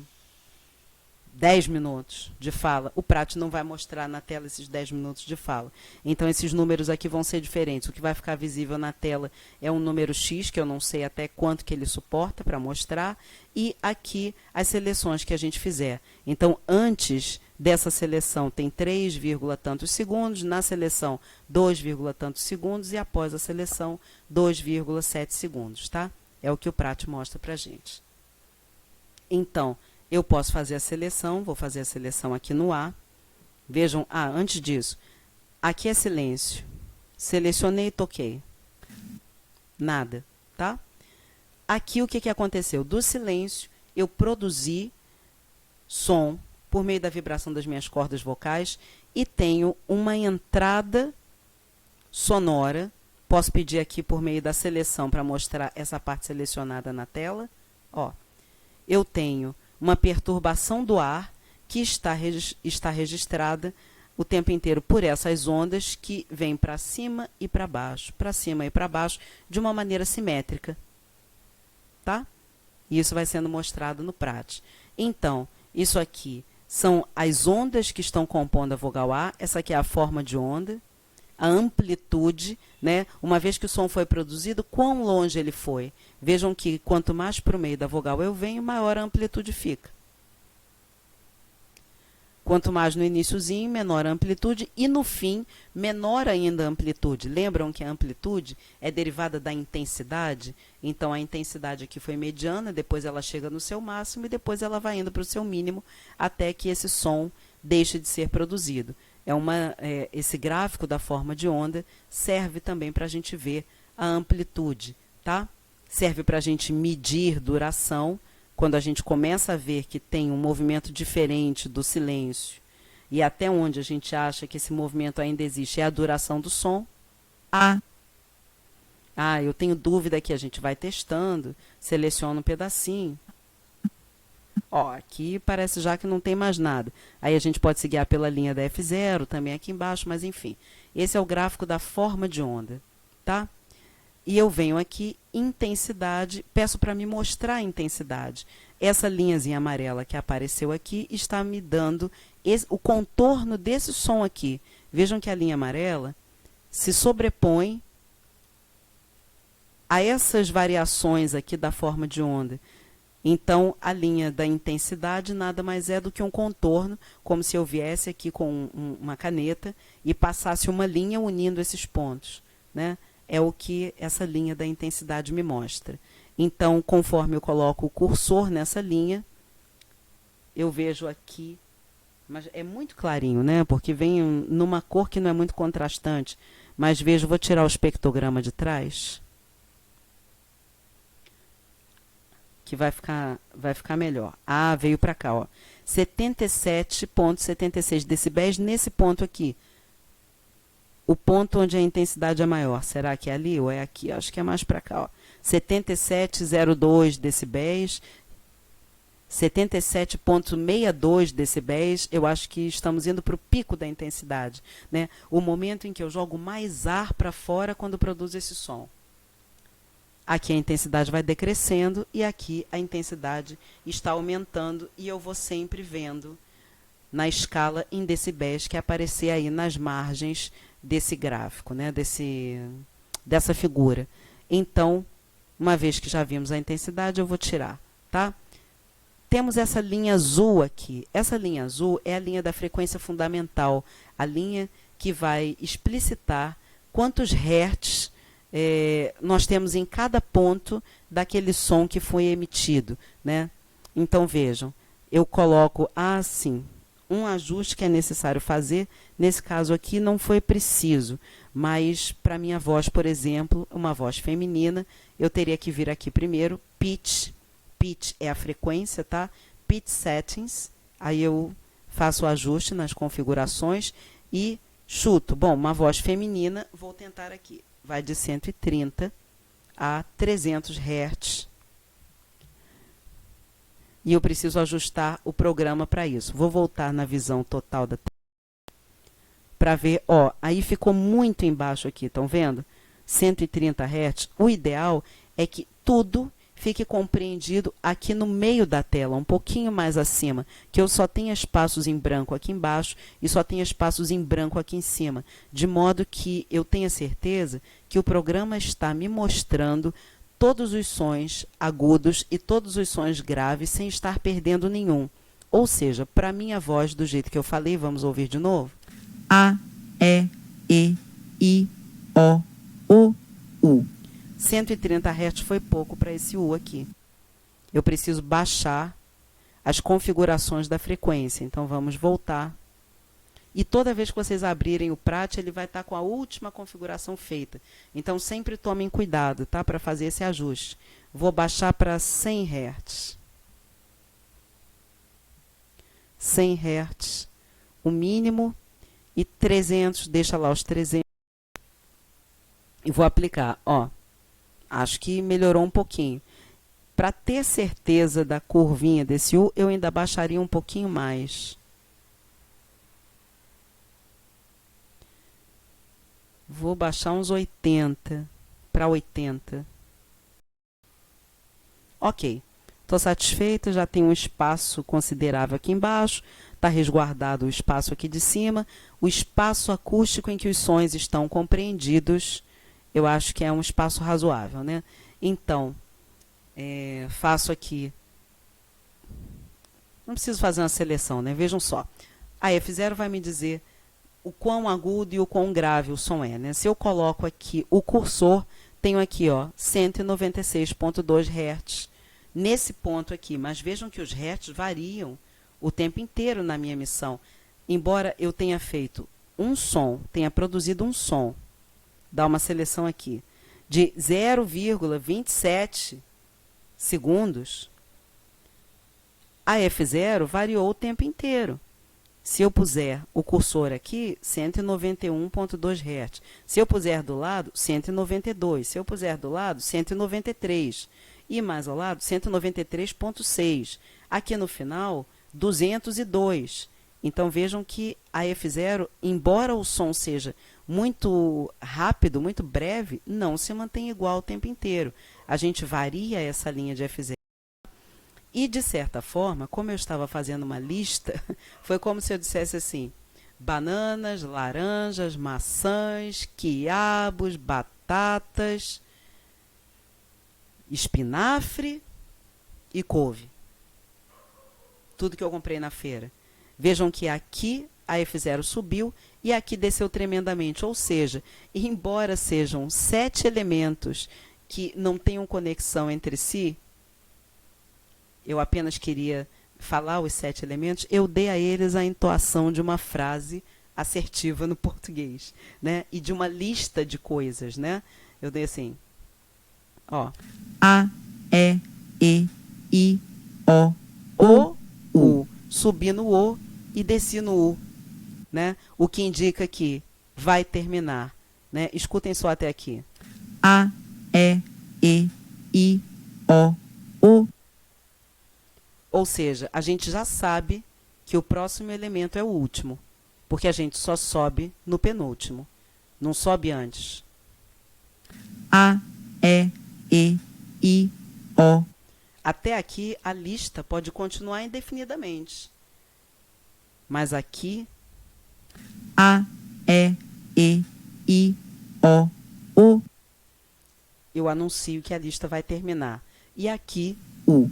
10 minutos de fala, o Prati não vai mostrar na tela esses 10 minutos de fala. Então, esses números aqui vão ser diferentes. O que vai ficar visível na tela é um número X, que eu não sei até quanto que ele suporta para mostrar, e aqui as seleções que a gente fizer. Então, antes dessa seleção tem 3, tantos segundos, na seleção 2, tantos segundos e após a seleção 2,7 segundos, tá? É o que o Prati mostra para a gente. Então, eu posso fazer a seleção, vou fazer a seleção aqui no A. Vejam, antes disso, aqui é silêncio. Selecionei e toquei. Nada, tá? Aqui o que aconteceu? Do silêncio, eu produzi som por meio da vibração das minhas cordas vocais e tenho uma entrada sonora. Posso pedir aqui por meio da seleção para mostrar essa parte selecionada na tela. Ó, eu tenho uma perturbação do ar que está registrada o tempo inteiro por essas ondas que vêm para cima e para baixo, de uma maneira simétrica. Tá? E isso vai sendo mostrado no Prati. Então, isso aqui são as ondas que estão compondo a vogal A. Essa aqui é a forma de onda, a amplitude, né? Uma vez que o som foi produzido, quão longe ele foi. Vejam que quanto mais para o meio da vogal eu venho, maior a amplitude fica. Quanto mais no iniciozinho, menor a amplitude, e no fim, menor ainda a amplitude. Lembram que a amplitude é derivada da intensidade? Então, a intensidade aqui foi mediana, depois ela chega no seu máximo e depois ela vai indo para o seu mínimo até que esse som deixe de ser produzido. Esse gráfico da forma de onda serve também para a gente ver a amplitude, tá? Serve para a gente medir duração. Quando a gente começa a ver que tem um movimento diferente do silêncio e até onde a gente acha que esse movimento ainda existe é a duração do som. Eu tenho dúvida aqui, a gente vai testando, seleciona um pedacinho. Ó, aqui parece já que não tem mais nada. Aí a gente pode se guiar pela linha da F0, também aqui embaixo, mas enfim. Esse é o gráfico da forma de onda, tá? E eu venho aqui, intensidade, peço para me mostrar a intensidade. Essa linhazinha amarela que apareceu aqui está me dando o contorno desse som aqui. Vejam que a linha amarela se sobrepõe a essas variações aqui da forma de onda. Então, a linha da intensidade nada mais é do que um contorno, como se eu viesse aqui com uma caneta e passasse uma linha unindo esses pontos, né? é o que essa linha da intensidade me mostra. Então, conforme eu coloco o cursor nessa linha, eu vejo aqui, mas é muito clarinho, né? Porque vem numa cor que não é muito contrastante. Mas vejo, vou tirar o espectrograma de trás, que vai ficar melhor. Ah, veio para cá, ó. 77,76 decibéis nesse ponto aqui. O ponto onde a intensidade é maior, será que é ali ou é aqui? Acho que é mais para cá, ó. 77,02 decibéis, 77,62 decibéis, eu acho que estamos indo para o pico da intensidade, né? O momento em que eu jogo mais ar para fora quando produzo esse som. Aqui a intensidade vai decrescendo e aqui a intensidade está aumentando e eu vou sempre vendo na escala em decibéis que aparecer aí nas margens desse gráfico, né? Dessa figura. Então, uma vez que já vimos a intensidade, eu vou tirar, tá? Temos essa linha azul aqui. Essa linha azul é a linha da frequência fundamental, a linha que vai explicitar quantos hertz nós temos em cada ponto daquele som que foi emitido, né? Então, vejam, eu coloco assim, um ajuste que é necessário fazer, nesse caso aqui não foi preciso, mas para minha voz, por exemplo, uma voz feminina, eu teria que vir aqui primeiro, pitch é a frequência, tá? Pitch settings, aí eu faço o ajuste nas configurações e chuto. Bom, uma voz feminina, vou tentar aqui. Vai de 130 a 300 Hz. E eu preciso ajustar o programa para isso. Vou voltar na visão total da para ver, ó, aí ficou muito embaixo aqui, estão vendo? 130 Hz. O ideal é que tudo fique compreendido aqui no meio da tela, um pouquinho mais acima, que eu só tenha espaços em branco aqui embaixo e só tenha espaços em branco aqui em cima, de modo que eu tenha certeza que o programa está me mostrando todos os sons agudos e todos os sons graves sem estar perdendo nenhum. Ou seja, para minha voz, do jeito que eu falei, vamos ouvir de novo? A, E, I, O, U. 130 Hz foi pouco para esse U aqui. Eu preciso baixar as configurações da frequência. Então, vamos voltar. E toda vez que vocês abrirem o Prat, ele vai estar com a última configuração feita. Então, sempre tomem cuidado, tá? Para fazer esse ajuste. Vou baixar para 100 Hz. 100 Hz, o mínimo, e 300, deixa lá os 300. E vou aplicar, ó. Acho que melhorou um pouquinho. Para ter certeza da curvinha desse U, eu ainda baixaria um pouquinho mais. Vou baixar uns 80 para 80. Ok. Estou satisfeita, já tem um espaço considerável aqui embaixo. Está resguardado o espaço aqui de cima. O espaço acústico em que os sons estão compreendidos, eu acho que é um espaço razoável, né? Então, faço aqui... Não preciso fazer uma seleção, né? Vejam só. A F0 vai me dizer o quão agudo e o quão grave o som é, né? Se eu coloco aqui o cursor, tenho aqui, ó, 196,2 Hz. Nesse ponto aqui, mas vejam que os Hz variam o tempo inteiro na minha emissão. Embora eu tenha feito um som, tenha produzido um som, dá uma seleção aqui, de 0,27 segundos, a F0 variou o tempo inteiro. Se eu puser o cursor aqui, 191,2 Hz. Se eu puser do lado, 192. Se eu puser do lado, 193. E mais ao lado, 193,6. Aqui no final, 202. Então, vejam que a F0, embora o som seja muito rápido, muito breve, não se mantém igual o tempo inteiro. A gente varia essa linha de F0. E, de certa forma, como eu estava fazendo uma lista, foi como se eu dissesse assim, bananas, laranjas, maçãs, quiabos, batatas, espinafre e couve. Tudo que eu comprei na feira. Vejam que aqui a F0 subiu e aqui desceu tremendamente. Ou seja, embora sejam 7 elementos que não tenham conexão entre si, eu apenas queria falar os 7 elementos, eu dei a eles a entoação de uma frase assertiva no português, né? E de uma lista de coisas, né? Eu dei assim, ó. A, E, I, O, U. Subi no O e desci no U, né? O que indica que vai terminar, né? Escutem só até aqui. A, E, I, O. Ou seja, a gente já sabe que o próximo elemento é o último, porque a gente só sobe no penúltimo, não sobe antes. A, E, I, O. Até aqui a lista pode continuar indefinidamente. Mas aqui, A, E, I, O. eu anuncio que a lista vai terminar. E aqui, U.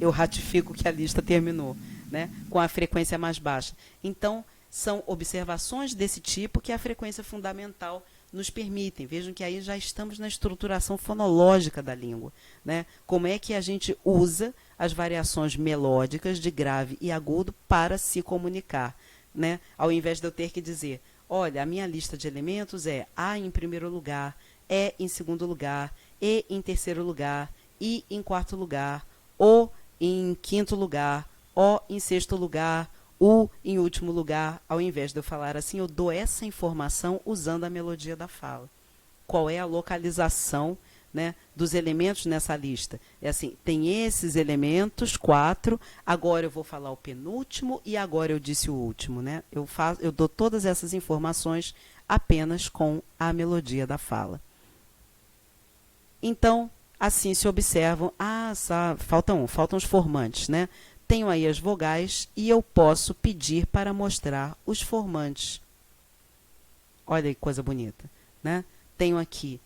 eu ratifico que a lista terminou, né? Com a frequência mais baixa. Então, são observações desse tipo que a frequência fundamental nos permitem. Vejam que aí já estamos na estruturação fonológica da língua, né? Como é que a gente usa as variações melódicas de grave e agudo para se comunicar, né? Ao invés de eu ter que dizer, olha, a minha lista de elementos é A em primeiro lugar, E em segundo lugar, E em terceiro lugar, I em quarto lugar, O em quinto lugar, O em sexto lugar, U em último lugar. Ao invés de eu falar assim, eu dou essa informação usando a melodia da fala. Qual é a localização, né, dos elementos nessa lista? É assim, tem esses elementos, 4, agora eu vou falar o penúltimo e agora eu disse o último, né? Eu dou todas essas informações apenas com a melodia da fala. Então, assim se observam, faltam os formantes, né? Tenho aí as vogais e eu posso pedir para mostrar os formantes. Olha que coisa bonita, né? Tenho aqui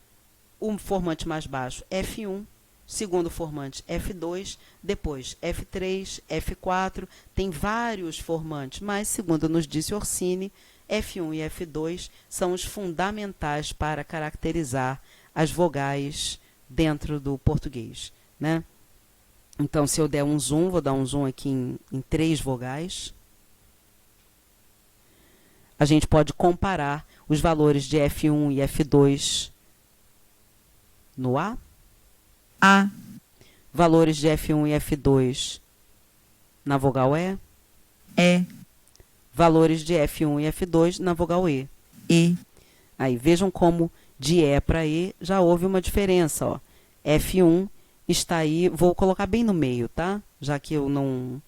o formante mais baixo, F1, segundo formante, F2, depois F3, F4, tem vários formantes, mas, segundo nos disse Orsini, F1 e F2 são os fundamentais para caracterizar as vogais dentro do português, né? Então, se eu der um zoom, vou dar um zoom aqui em 3 vogais. A gente pode comparar os valores de F1 e F2 no A. Valores de F1 e F2 na vogal E. Valores de F1 e F2 na vogal E. Aí, vejam como de E para E já houve uma diferença, ó. F1 está aí, vou colocar bem no meio, tá? Já que eu não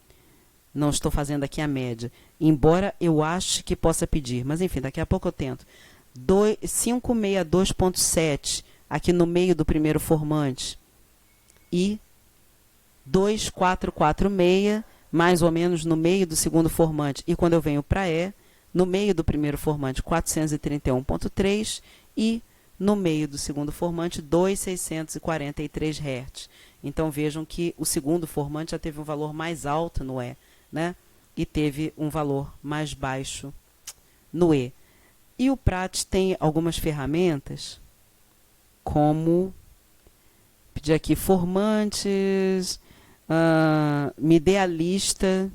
estou fazendo aqui a média. Embora eu ache que possa pedir, mas enfim, daqui a pouco eu tento. 562.7 aqui no meio do primeiro formante e 2446 mais ou menos no meio do segundo formante. E quando eu venho para E, no meio do primeiro formante 431.3 e no meio do segundo formante, 2.643 Hz. Então, vejam que o segundo formante já teve um valor mais alto no E, né? E teve um valor mais baixo no E. E o Prat tem algumas ferramentas, como, pedir aqui, formantes, me dê a lista,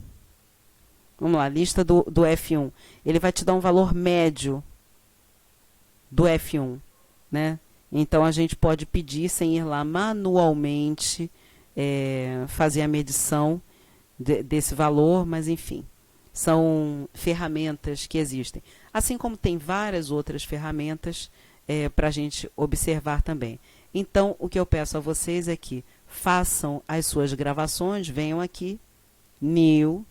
vamos lá, a lista do F1. Ele vai te dar um valor médio do F1. Né? Então, a gente pode pedir, sem ir lá manualmente, fazer a medição desse valor, mas, enfim, são ferramentas que existem. Assim como tem várias outras ferramentas para a gente observar também. Então, o que eu peço a vocês é que façam as suas gravações, venham aqui, New,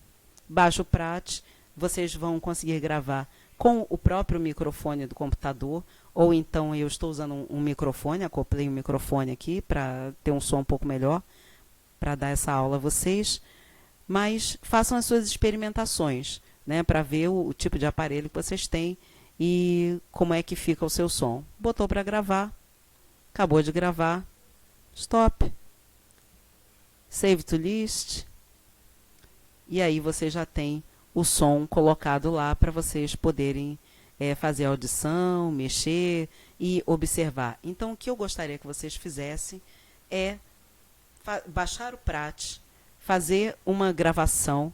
baixa o Prat, vocês vão conseguir gravar com o próprio microfone do computador, ou então eu estou usando um microfone, acoplei um microfone aqui para ter um som um pouco melhor, para dar essa aula a vocês, mas façam as suas experimentações, né, para ver o tipo de aparelho que vocês têm e como é que fica o seu som. Botou para gravar, acabou de gravar, stop, save to list, e aí você já tem o som colocado lá para vocês poderem fazer audição, mexer e observar. Então, o que eu gostaria que vocês fizessem é baixar o Prat, fazer uma gravação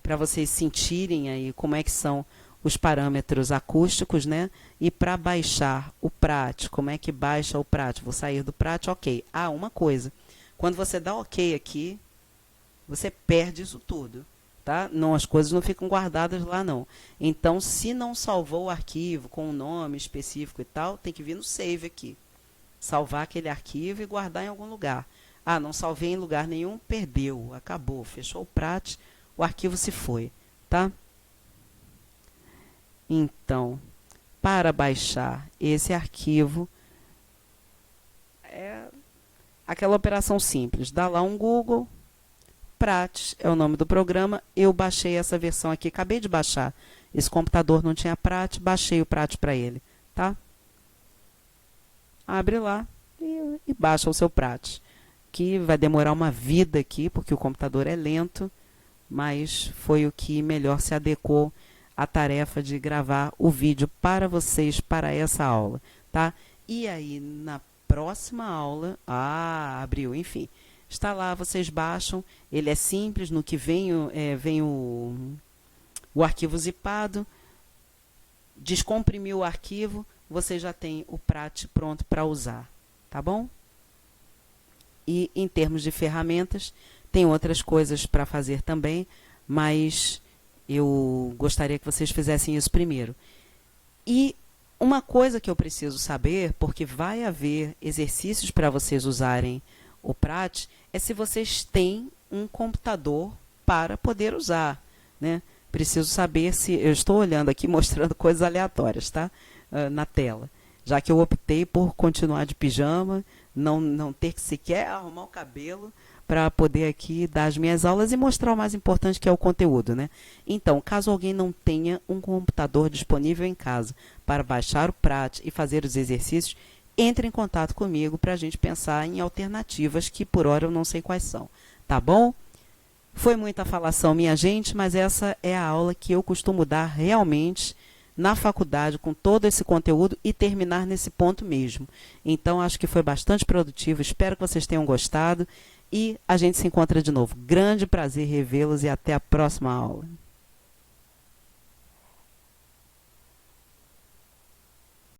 para vocês sentirem aí como é que são os parâmetros acústicos, né? E para baixar o Prat, como é que baixa o Prat? Vou sair do Prat, ok. Ah, uma coisa, quando você dá ok aqui, você perde isso tudo, tá? Não, as coisas não ficam guardadas lá, não. Então, se não salvou o arquivo com um nome específico e tal, tem que vir no save aqui. Salvar aquele arquivo e guardar em algum lugar. Ah, não salvei em lugar nenhum, perdeu, acabou, fechou o Prat, o arquivo se foi, tá? Então, para baixar esse arquivo, é aquela operação simples. Dá lá um Google, Prat é o nome do programa. Eu baixei essa versão aqui, acabei de baixar. Esse computador não tinha Prat, baixei o Prat para ele, tá? Abre lá e baixa o seu Prat, que vai demorar uma vida aqui, porque o computador é lento, mas foi o que melhor se adequou à tarefa de gravar o vídeo para vocês, para essa aula, tá? E aí, na próxima aula, abriu, enfim, está lá, vocês baixam, ele é simples, no que vem o arquivo zipado, descomprimiu o arquivo, você já tem o Prat pronto para usar, tá bom? E em termos de ferramentas, tem outras coisas para fazer também, mas eu gostaria que vocês fizessem isso primeiro. E uma coisa que eu preciso saber, porque vai haver exercícios para vocês usarem o Prat, é se vocês têm um computador para poder usar, né? Preciso saber se... Eu estou olhando aqui, mostrando coisas aleatórias, tá? Na tela. Já que eu optei por continuar de pijama, não ter que sequer arrumar o cabelo para poder aqui dar as minhas aulas e mostrar o mais importante, que é o conteúdo, né? Então, caso alguém não tenha um computador disponível em casa para baixar o Prat e fazer os exercícios, entre em contato comigo para a gente pensar em alternativas que por hora eu não sei quais são, tá bom? Foi muita falação, minha gente, mas essa é a aula que eu costumo dar realmente na faculdade, com todo esse conteúdo e terminar nesse ponto mesmo. Então, acho que foi bastante produtivo, espero que vocês tenham gostado e a gente se encontra de novo. Grande prazer revê-los e até a próxima aula.